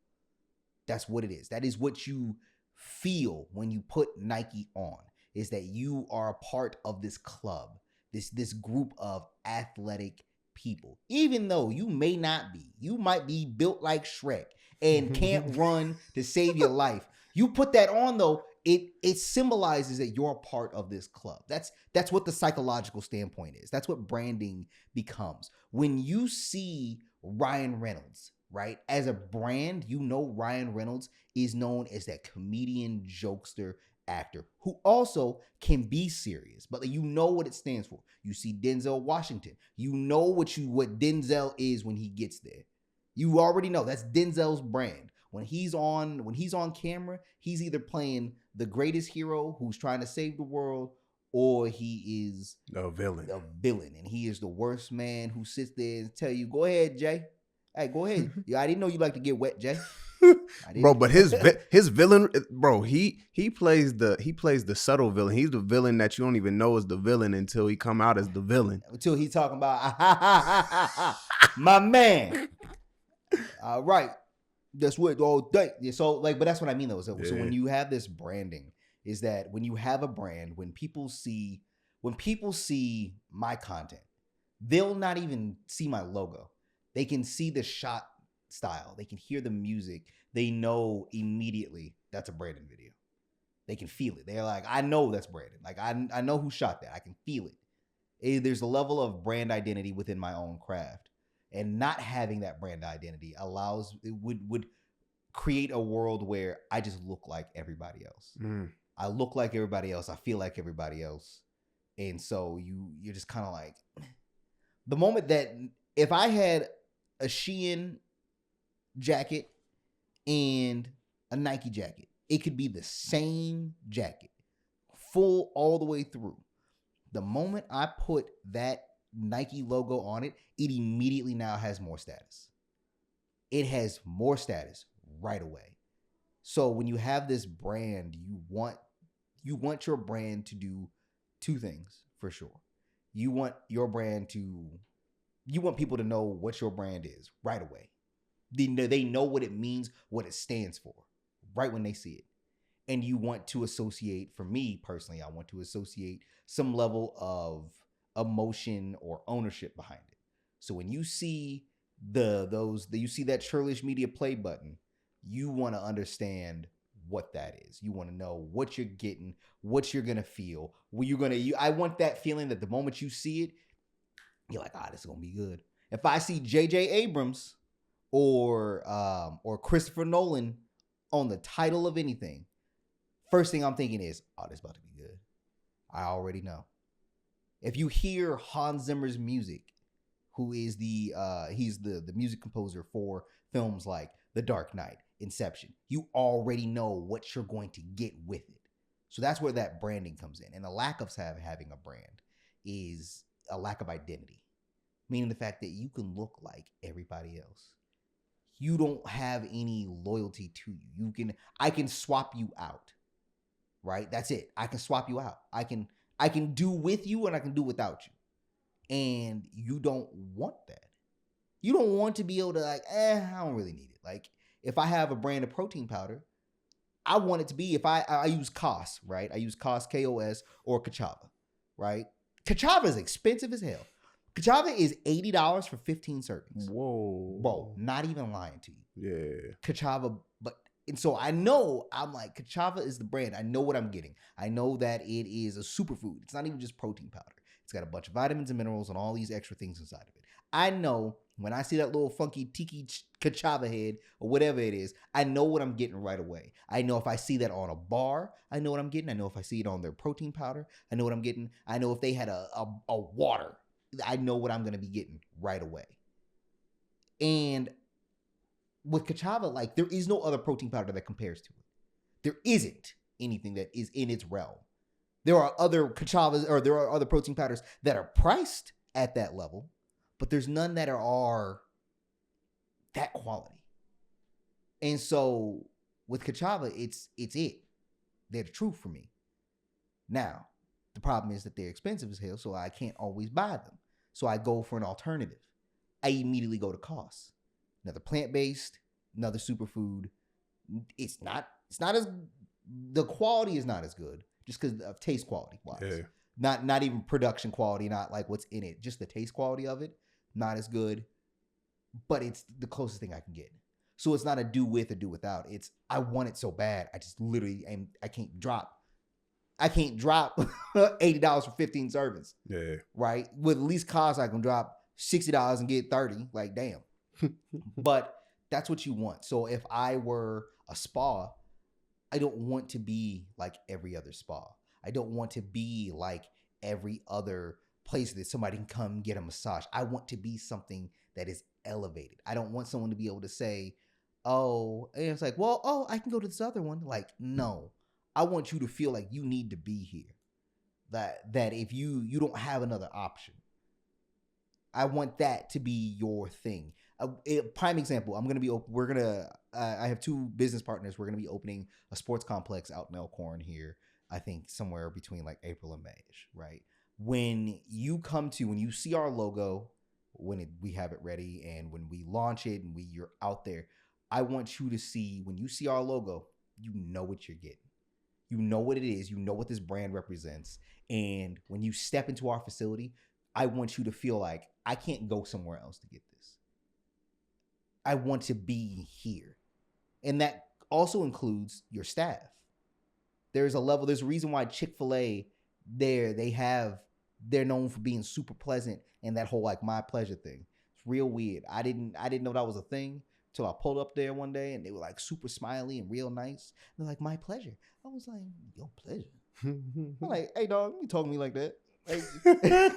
That's what it is. That is what you feel when you put Nike on, is that you are a part of this club, this group of athletic people. Even though you may not be, you might be built like Shrek and can't run to save your life. You put that on though, it symbolizes that you're a part of this club. That's what the psychological standpoint is. That's what branding becomes. When you see Ryan Reynolds, right? As a brand, you know Ryan Reynolds is known as that comedian, jokester, actor who also can be serious, but you know what it stands for. You see Denzel Washington, you know what Denzel is when he gets there. You already know that's Denzel's brand. When he's on camera, he's either playing the greatest hero who's trying to save the world, or he is A villain. and he is the worst man who sits there and tell you, "Go ahead, Jay. Hey, go ahead. Yeah, I didn't know you like to get wet, Jay." Bro, but his villain, bro, he plays the subtle villain. He's the villain that you don't even know is the villain until he come out as the villain. Until he talking about my man. All right, that's what all day. So like, but that's what I mean though. So when you have this branding, is that when you have a brand, when people see my content, they'll not even see my logo. They can see the shot style. They can hear the music. They know immediately that's a Brandon video. They can feel it. They're like, I know that's Brandon. Like I know who shot that. I can feel it. There's a level of brand identity within my own craft, and not having that brand identity would create a world where I just look like everybody else. I look like everybody else. I feel like everybody else, and so you're just kind of like, the moment that if I had a Shein jacket and a Nike jacket, it could be the same jacket, full all the way through. The moment I put that Nike logo on it, it immediately now has more status. It has more status right away. So when you have this brand, you want your brand to do two things for sure. You want people to know what your brand is right away. They know what it means, what it stands for, right when they see it. And you want to associate, for me personally, I want to associate some level of emotion or ownership behind it. So when you see you see that churlish media play button, you want to understand what that is. You want to know what you're getting, what you're gonna feel. I want that feeling that the moment you see it, you're like, this is gonna be good. If I see J.J. Abrams or Christopher Nolan on the title of anything, first thing I'm thinking is, this is about to be good. I already know. If you hear Hans Zimmer's music, who is he's the music composer for films like The Dark Knight, Inception, you already know what you're going to get with it. So that's where that branding comes in. And the lack of having a brand is a lack of identity, meaning the fact that you can look like everybody else. You don't have any loyalty to you. I can swap you out, right? That's it. I can swap you out. I can do with you and I can do without you. And you don't want that. You don't want to be able to like, I don't really need it. Like if I have a brand of protein powder, I want it to be, if I use Kos, right? I use Kos, Kos, or Kachava, right? Kachava is expensive as hell. Kachava is $80 for 15 servings. Whoa. Bro, not even lying to you. Yeah. Kachava, and so I know, I'm like, Kachava is the brand. I know what I'm getting. I know that it is a superfood. It's not even just protein powder. It's got a bunch of vitamins and minerals and all these extra things inside of it. I know when I see that little funky tiki Kachava head or whatever it is, I know what I'm getting right away. I know if I see that on a bar, I know what I'm getting. I know if I see it on their protein powder, I know what I'm getting. I know if they had a water, I know what I'm going to be getting right away. And with Kachava, like, there is no other protein powder that compares to it. There isn't anything that is in its realm. There are other Kachavas, or there are other protein powders that are priced at that level, but there's none that are that quality. And so with Kachava, it's it. They're the truth for me. Now, the problem is that they're expensive as hell, so I can't always buy them. So I go for an alternative. I immediately go to Kos. Another plant-based, another superfood. It's not as, the quality is not as good, just because of taste quality wise. Yeah. Not even production quality, not like what's in it. Just the taste quality of it, not as good. But it's the closest thing I can get. So it's not a do with or do without. It's, I want it so bad. I just literally I can't drop $80 for 15 servings. Yeah. Right? With at least Kos, I can drop $60 and get 30. Like, damn. But that's what you want. So if I were a spa, I don't want to be like every other spa. I don't want to be like every other place that somebody can come get a massage. I want to be something that is elevated. I don't want someone to be able to say, oh, and it's like, well, oh, I can go to this other one. Like, no. I want you to feel like you need to be here. That if you don't have another option. I want that to be your thing. A prime example, I have two business partners. We're going to be opening a sports complex out in Elkhorn here, I think somewhere between like April and May-ish, right? When you see our logo, we have it ready, and when we launch it and you're out there, I want you to see, when you see our logo, you know what you're getting. You know what it is. You know what this brand represents. And when you step into our facility, I want you to feel like, I can't go somewhere else to get this. I want to be here. And that also includes your staff. There's a reason why Chick-fil-A, they're known for being super pleasant and that whole like my pleasure thing. It's real weird. I didn't know that was a thing till I pulled up there one day and they were like super smiley and real nice. They're like, my pleasure. I was like, your pleasure. I'm like, hey dog, you talking to me like that? Like,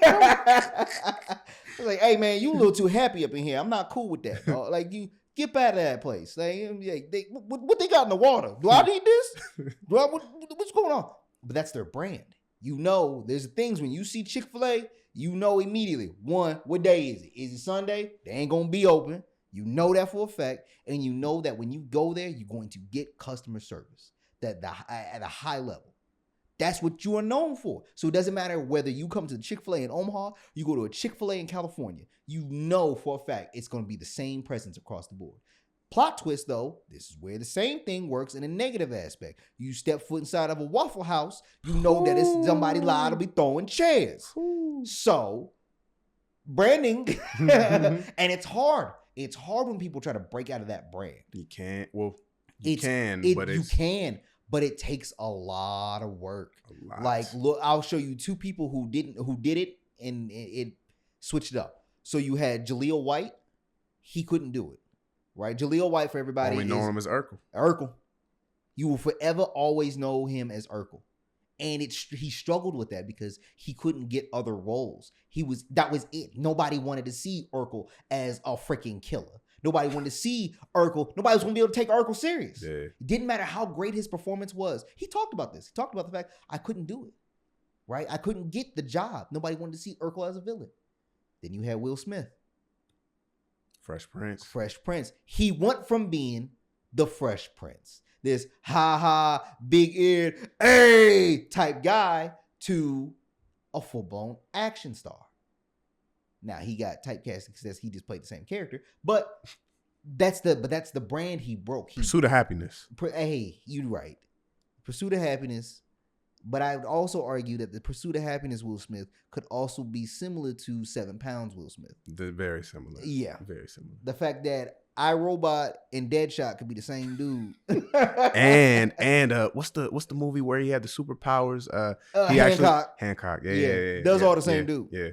I was like, hey man, you a little too happy up in here. I'm not cool with that, dog. Like, you get out of that place. Like, what they got in the water? Do I need this? What's going on? But that's their brand. You know, there's things when you see Chick-fil-A, you know immediately. One, what day is it? Is it Sunday? They ain't gonna be open. You know that for a fact, and you know that when you go there, you're going to get customer service at a high level. That's what you are known for. So it doesn't matter whether you come to the Chick-fil-A in Omaha, you go to a Chick-fil-A in California. You know for a fact it's going to be the same presence across the board. Plot twist, though, this is where the same thing works in a negative aspect. You step foot inside of a Waffle House, you know that it's somebody liable to be throwing chairs. So, branding, and it's hard. It's hard when people try to break out of that brand. You can't. Well, you can, but it takes a lot of work. Like, look, I'll show you two people who did it, and it switched it up. So you had Jaleel White. He couldn't do it, right? Jaleel White, for everybody, only know him as Urkel. Urkel. You will forever always know him as Urkel. And he struggled with that because he couldn't get other roles. That was it. Nobody wanted to see Urkel as a freaking killer. Nobody wanted to see Urkel. Nobody was going to be able to take Urkel serious. Yeah. It didn't matter how great his performance was. He talked about this. He talked about the fact I couldn't do it. Right? I couldn't get the job. Nobody wanted to see Urkel as a villain. Then you had Will Smith. Fresh Prince. He went from being the Fresh Prince, this big eared, hey type guy, to a full-blown action star. Now, he got typecast because he just played the same character, but That's the brand he broke. Pursuit of happiness. Hey, you right. Pursuit of happiness. But I would also argue that the Pursuit of Happiness Will Smith could also be similar to 7 Pounds Will Smith. They're very similar. Yeah. Very similar. The fact that iRobot and Deadshot could be the same dude. and what's the movie where he had the superpowers? He Hancock. Hancock. Yeah. Those all the same dude. Yeah.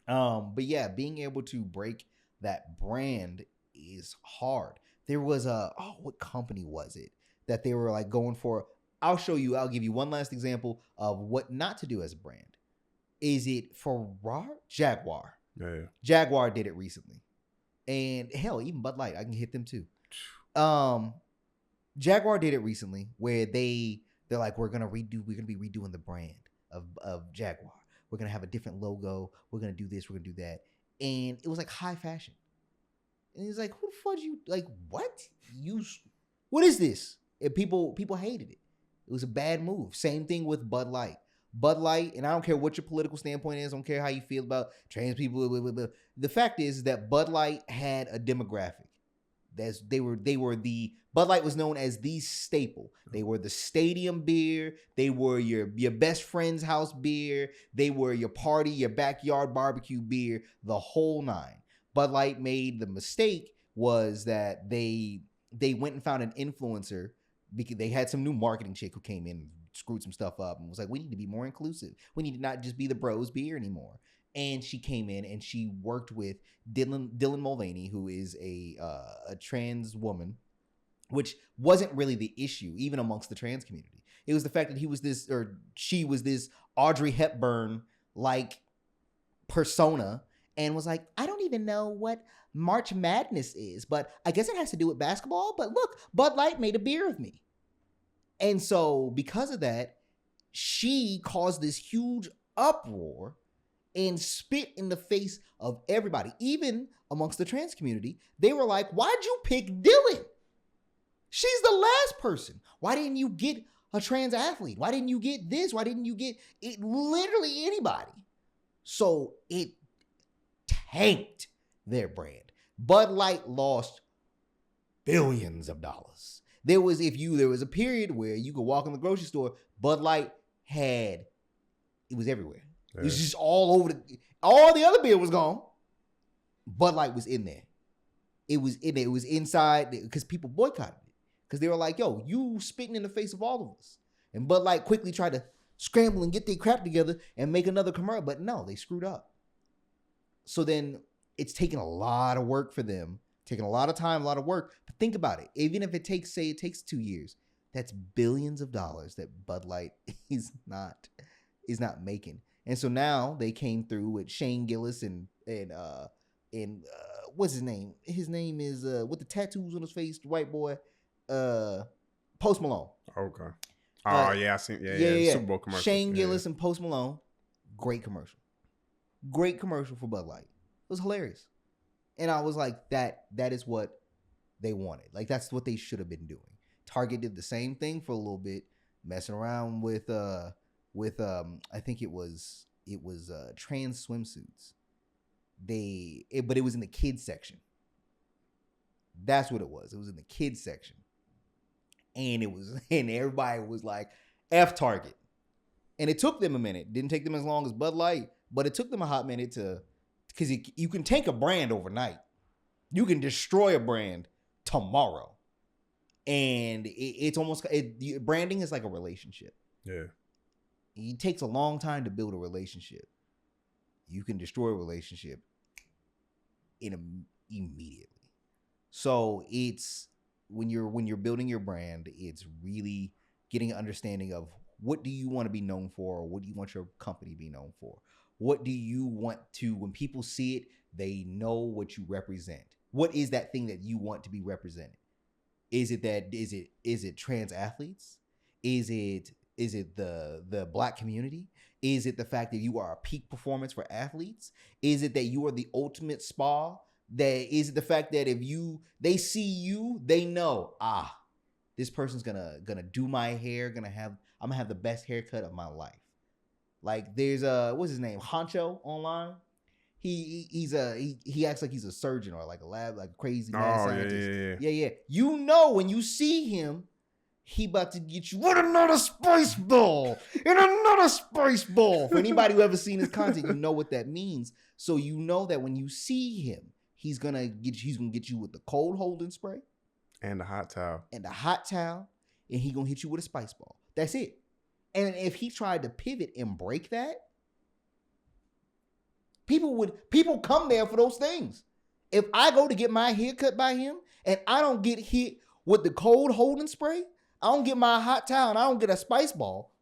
But yeah, being able to break that brand is hard. There was what company was it that they were like going for? I'll give you one last example of what not to do as a brand. Is it Ferrari? Jaguar. Yeah. Jaguar did it recently. And hell, even Bud Light, I can hit them too. Jaguar did it recently where they're like, we're gonna be redoing the brand of Jaguar. We're gonna have a different logo. We're gonna do this. We're gonna do that. And it was like high fashion. And he's like, who the fuck you like? What what is this? And people hated it. It was a bad move. Same thing with Bud Light. Bud Light, and I don't care what your political standpoint is. I don't care how you feel about trans people. Blah, blah, blah. The fact is that Bud Light had a demographic. Bud Light was known as the staple. They were the stadium beer. They were your best friend's house beer. They were your backyard barbecue beer, the whole nine. Bud Light made the mistake was that they went and found an influencer because they had some new marketing chick who came in and screwed some stuff up and was like, we need to be more inclusive. We need to not just be the bros beer anymore. And she came in and she worked with Dylan Mulvaney, who is a trans woman, which wasn't really the issue, even amongst the trans community. It was the fact that she was this Audrey Hepburn like persona and was like, I don't even know what March Madness is, but I guess it has to do with basketball. But look, Bud Light made a beer of me. And so because of that, she caused this huge uproar and spit in the face of everybody, even amongst the trans community. They were like, why'd you pick Dylan? She's the last person. Why didn't you get a trans athlete? Why didn't you get this? Why didn't you get it? Literally anybody. So it tanked their brand. Bud Light lost billions of dollars. There was a period where you could walk in the grocery store, Bud Light it was everywhere. Yeah. It was just all over all the other beer was gone. Bud Light was in there. It was in there. It was inside because people boycotted it. Because they were like, yo, you spitting in the face of all of us. And Bud Light quickly tried to scramble and get their crap together and make another commercial. But no, they screwed up. So then it's taken a lot of work for them, taking a lot of time, a lot of work. But think about it. Even if it takes 2 years, that's billions of dollars that Bud Light is not making. And so now they came through with Shane Gillis and what's his name? His name is with the tattoos on his face, the white boy, Post Malone. Okay. Oh yeah, I seen yeah. Super Bowl commercial. Shane Gillis and Post Malone, great commercial for Bud Light. It was hilarious, and I was like, that is what they wanted. Like that's what they should have been doing. Target did the same thing for a little bit, messing around with I think it was trans swimsuits. But it was in the kids section. That's what it was. It was in the kids section. And everybody was like, F Target. And it took them a minute. Didn't take them as long as Bud Light, but it took them a hot minute because you can take a brand overnight. You can destroy a brand tomorrow. And it's almost, branding is like a relationship. Yeah. It takes a long time to build a relationship. You can destroy a relationship immediately. So it's when you're building your brand, it's really getting an understanding of what do you want to be known for, or what do you want your company to be known for? What do you want to, when people see it, they know what you represent? What is that thing that you want to be represented? Is it trans athletes? Is it the Black community? Is it the fact that you are a peak performance for athletes? Is it that you are the ultimate spa? Is it the fact that if they see you, they know, this person's gonna do my hair, I'm gonna have the best haircut of my life. Like there's what's his name? Honcho online. He acts like he's a surgeon or like a lab, like a crazy mad Oh, scientist. yeah. Yeah. You know when you see him, he about to get you with another spice ball and another spice ball. For anybody who ever seen his content, you know what that means. So you know that when you see him, he's gonna get you with the cold holding spray And the hot towel. and he gonna hit you with a spice ball. That's it. And if he tried to pivot and break that, people come there for those things. If I go to get my hair cut by him and I don't get hit with the cold holding spray, I don't get my hot towel and I don't get a spice ball,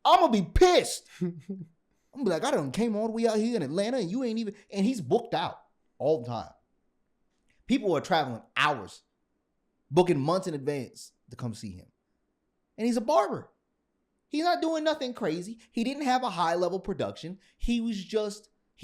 I'm gonna be pissed. I'm gonna be like, I done came all the way out here in Atlanta and you ain't even, and he's booked out all the time. People are traveling hours, booking months in advance to come see him. And he's a barber. He's not doing nothing crazy. He didn't have a high level production. He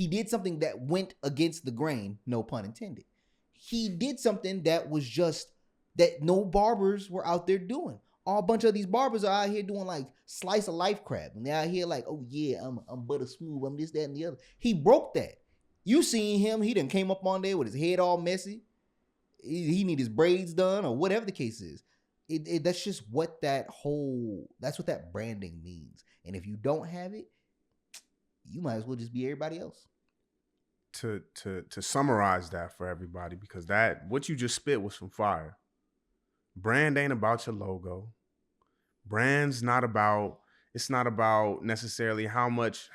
did something that went against the grain, no pun intended. He did something that was just that no barbers were out there doing. All a bunch of these barbers are out here doing like slice of life crap. And they're out here like, oh yeah, I'm butter smooth. I'm this, that, and the other. He broke that. You seen him, he done came up on there with his head all messy. He need his braids done or whatever the case is. That's just what that's what that branding means. And if you don't have it, you might as well just be everybody else. To summarize that for everybody, because that what you just spit was from fire. Brand ain't about your logo. Brand's not about, it's not about necessarily how much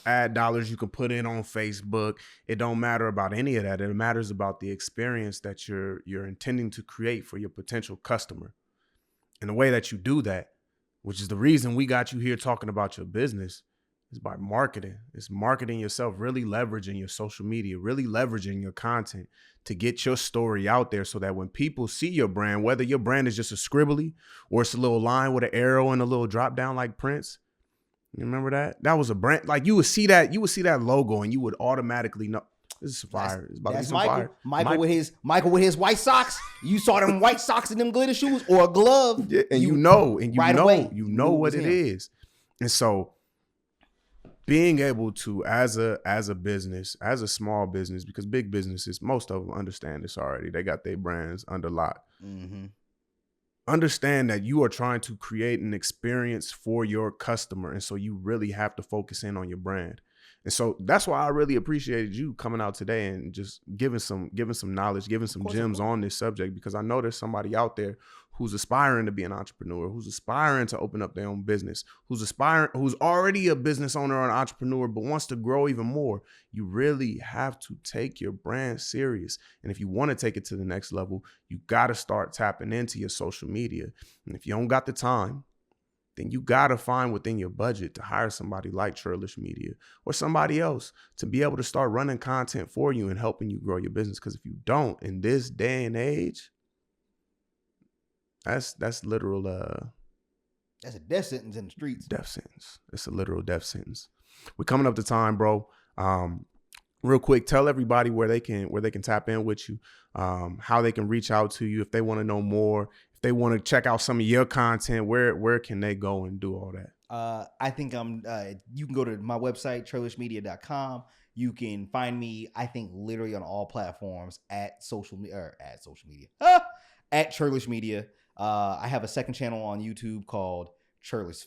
ad dollars you can put in on Facebook. It don't matter about any of that. It matters about the experience that you're intending to create for your potential customer. And the way that you do that, which is the reason we got you here talking about your business, is by marketing. It's marketing yourself, really leveraging your social media, really leveraging your content to get your story out there so that when people see your brand, whether your brand is just a scribbly or it's a little line with an arrow and a little drop down like Prince. You remember that? That was a brand. Like you would see that logo and you would automatically know this is fire. It's about to be some fire. Michael with his white socks. You saw them white socks and them glitter shoes or a glove. Yeah, and you know what it is. And so being able to, as a business, as a small business, because big businesses, most of them understand this already. They got their brands under lock. Mm-hmm. Understand that you are trying to create an experience for your customer. And so you really have to focus in on your brand. And so that's why I really appreciated you coming out today and just giving some knowledge, giving some gems on this subject, because I know there's somebody out there who's aspiring to be an entrepreneur, who's aspiring to open up their own business, who's already a business owner or an entrepreneur, but wants to grow even more. You really have to take your brand serious. And if you want to take it to the next level, you got to start tapping into your social media. And if you don't got the time, then you got to find within your budget to hire somebody like Churlish Media or somebody else to be able to start running content for you and helping you grow your business. Because if you don't, in this day and age, that's literal. That's a death sentence in the streets. Death sentence. It's a literal death sentence. We're coming up to time, bro. Real quick, tell everybody where they can tap in with you, how they can reach out to you if they want to know more. If they want to check out some of your content, where can they go and do all that? I think you can go to my website, churlishmedia.com. You can find me, I think, literally on all platforms at Churlish Media. I have a second channel on YouTube called Churlish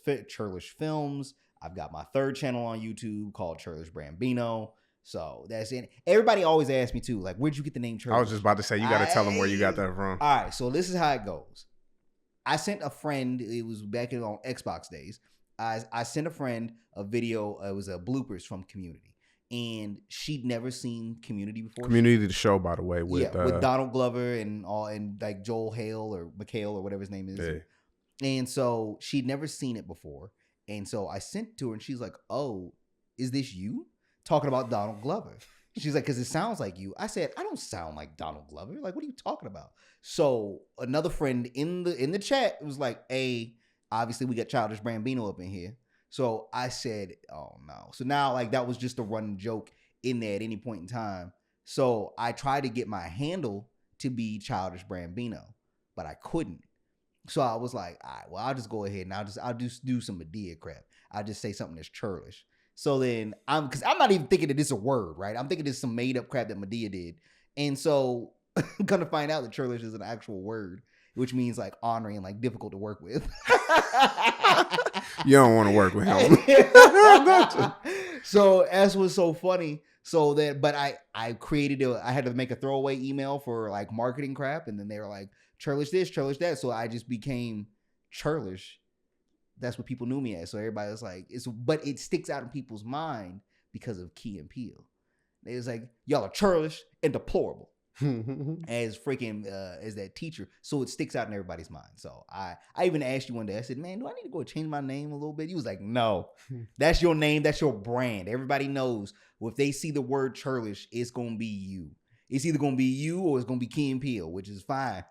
Films. I've got my third channel on YouTube called Churlish Brambino. So that's it. Everybody always asks me too, like, where'd you get the name Churlish? I was just about to say, you got to tell them where you got that from. All right, so this is how it goes. I sent a friend, it was back on Xbox days. I sent a friend a video, it was a bloopers from Community. And she'd never seen Community before. Community, the show, by the way, with Donald Glover and like Joel Hale or McHale or whatever his name is. Yeah. And so she'd never seen it before. And so I sent to her and she's like, oh, is this you? Talking about Donald Glover. She's like, because it sounds like you. I said, I don't sound like Donald Glover. Like, what are you talking about? So another friend in the chat was like, hey, obviously we got Childish Brambino up in here. So I said, oh no. So now like that was just a running joke in there at any point in time. So I tried to get my handle to be Childish Brambino, but I couldn't. So I was like, all right, well, I'll just go ahead and I'll just do some Medea crap. I'll just say something that's churlish. So then because I'm not even thinking that it's a word, right? I'm thinking it's some made up crap that Medea did. And so I'm gonna find out that churlish is an actual word, which means like ornery and like difficult to work with. You don't want to work with him. So as was so funny. So that, but I had to make a throwaway email for like marketing crap, and then they were like churlish this, churlish that. So I just became churlish. That's what people knew me as. So everybody was like, but it sticks out in people's mind because of Key and Peele. It was like, y'all are churlish and deplorable. As freaking as that teacher, so it sticks out in everybody's mind. So I even asked you one day, I said, man, do I need to go change my name a little bit? You was like, no, that's your name, that's your brand. Everybody knows, well, if they see the word churlish, it's gonna be you. It's either gonna be you or it's gonna be Key and Peele, which is fine.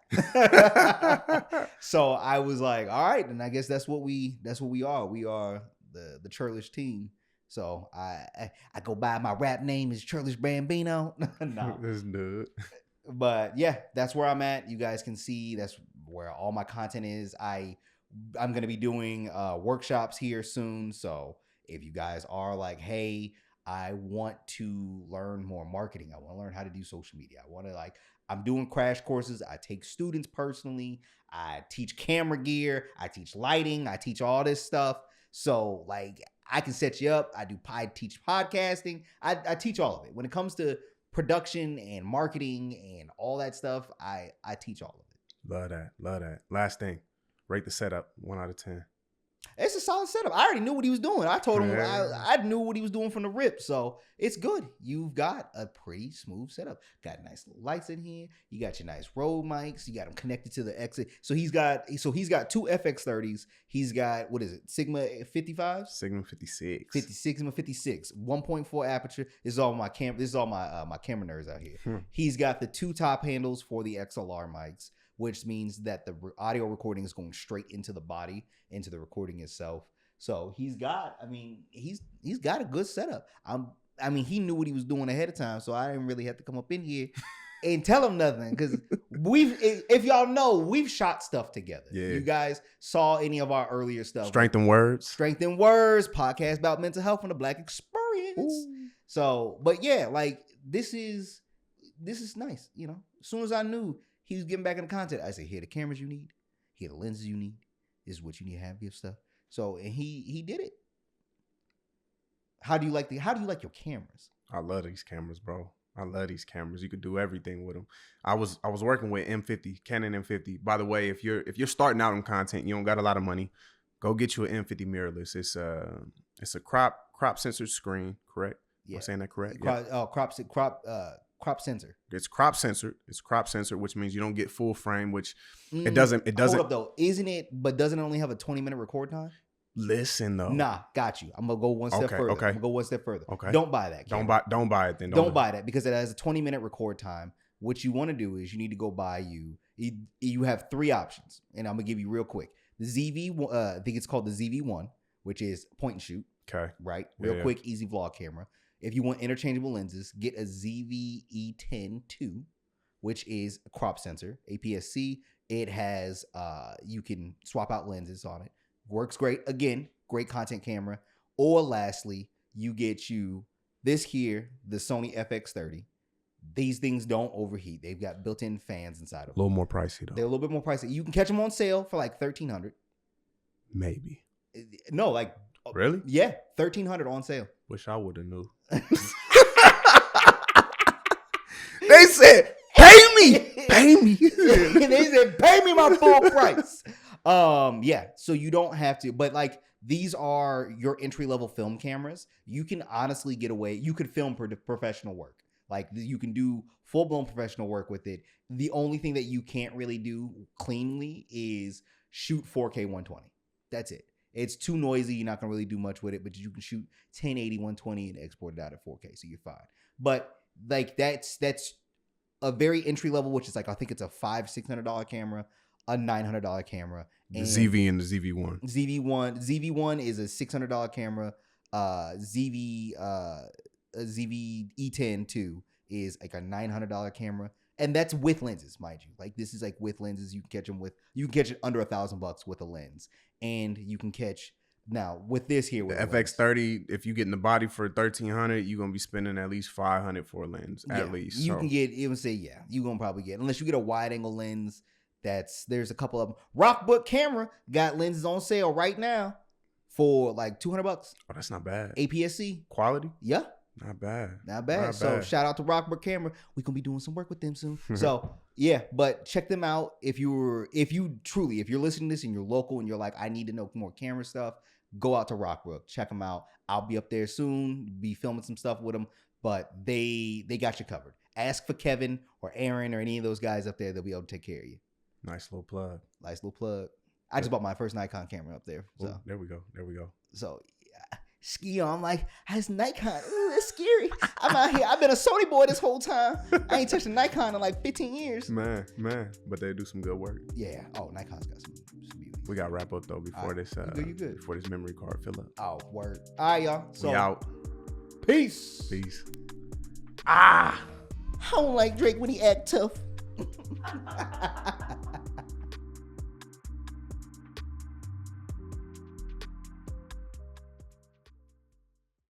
So I was like, all right, and I guess that's what we are. We are the churlish team. So I go by my rap name is Churlish Bambino. No. This dude. But yeah, that's where I'm at. You guys can see that's where all my content is. I'm gonna be doing workshops here soon. So if you guys are like, hey, I want to learn more marketing, I want to learn how to do social media, I'm doing crash courses. I take students personally. I teach camera gear. I teach lighting. I teach all this stuff. So like I can set you up. I teach podcasting. I teach all of it. When it comes to production and marketing and all that stuff, I teach all of it. Love that. Last thing, rate the setup 1 out of 10. It's a solid setup. I already knew what he was doing. I told him I knew what he was doing from the rip. So it's good. You've got a pretty smooth setup. Got nice little lights in here. You got your nice Rode mics. You got them connected to the exit. So he's got two FX30s. He's got, what is it? Sigma 55? Sigma 56. Sigma 56. 1.4 aperture. This is all my my camera nerds out here. He's got the 2 top handles for the XLR mics, which means that the audio recording is going straight into the body, into the recording itself. So he's got a good setup. He knew what he was doing ahead of time, so I didn't really have to come up in here and tell him nothing, because if y'all know, we've shot stuff together. Yeah. You guys saw any of our earlier stuff. Strength in Words, podcast about mental health and the Black experience. Ooh. So, but yeah, like this is nice. You know, as soon as I knew he was getting back into content, I said, here are the cameras you need. Here are the lenses you need. This is what you need to have your stuff. So, and he did it. How do you like your cameras? I love these cameras, bro. I love these cameras. You could do everything with them. I was working with M50, Canon M50. By the way, if you're starting out in content, you don't got a lot of money, go get you an M50 mirrorless. It's a crop sensor screen, correct? Yeah. Am I saying that correct? Crop sensor. It's crop sensor, which means you don't get full frame, which it doesn't. Hold up though, isn't it? But doesn't it only have a 20-minute record time? Listen though. Nah, got you. I'm gonna go one step further. Okay. I'm gonna go one step further. Okay. Don't buy that. Don't buy it then. Don't buy that because it has a 20-minute record time. What you want to do is you need to go buy you have 3 options, and I'm gonna give you real quick. The ZV, I think it's called the ZV-1, which is point and shoot. Okay. Right. Real quick, easy vlog camera. If you want interchangeable lenses, get a ZV-E10-2, which is a crop sensor, APS-C. It has, you can swap out lenses on it. Works great. Again, great content camera. Or lastly, you get you this here, the Sony FX30. These things don't overheat. They've got built-in fans inside of them. A little more pricey though. They're a little bit more pricey. You can catch them on sale for like $1,300. Maybe. No, like really? Yeah, $1,300 on sale. Wish I would have knew. They said, "Pay me." They said, "Pay me my full price." Yeah. So you don't have to, but like these are your entry level film cameras. You can honestly get away. You could film professional work. Like you can do full blown professional work with it. The only thing that you can't really do cleanly is shoot 4K 120. That's it. It's too noisy. You're not going to really do much with it, but you can shoot 1080, 120 and export it out at 4K. So you're fine. But like that's a very entry level, which is like, I think it's a $500-$600 camera, a $900 camera. The ZV and the ZV-1. ZV-1 is a $600 camera. ZV-E10-2 is like a $900 camera. And that's with lenses, mind you. Like this is like with lenses. You can catch it under $1,000 with a lens, and you can catch Now with this here, The FX30, if you get in the body for $1,300, you're gonna be spending at least $500 for a lens, at least. You can get, even say, you're gonna probably get, unless you get a wide angle lens. There's a couple of them. Rockbook camera got lenses on sale right now for like $200. Oh, that's not bad. APS-C Quality? Yeah. Not bad. Not bad. So shout out to Rockbook Camera. We're gonna be doing some work with them soon. So yeah, but check them out if you're listening to this and you're local and you're like, I need to know more camera stuff, go out to Rockbook. Check them out. I'll be up there soon, be filming some stuff with them, but they got you covered. Ask for Kevin or Aaron or any of those guys up there, they'll be able to take care of you. Nice little plug. I just bought my first Nikon camera up there. So Ooh, there we go. So ski on, I'm like, it's Nikon. Ooh, that's scary. I'm out here. I've been a Sony boy this whole time. I ain't touched a Nikon in like 15 years. Man. But they do some good work. Yeah. Oh, Nikon's got some beauty. We got to wrap up though before right. You good. Before this memory card fill up. Oh, word. All right, y'all. So we out. Peace. I don't like Drake when he act tough.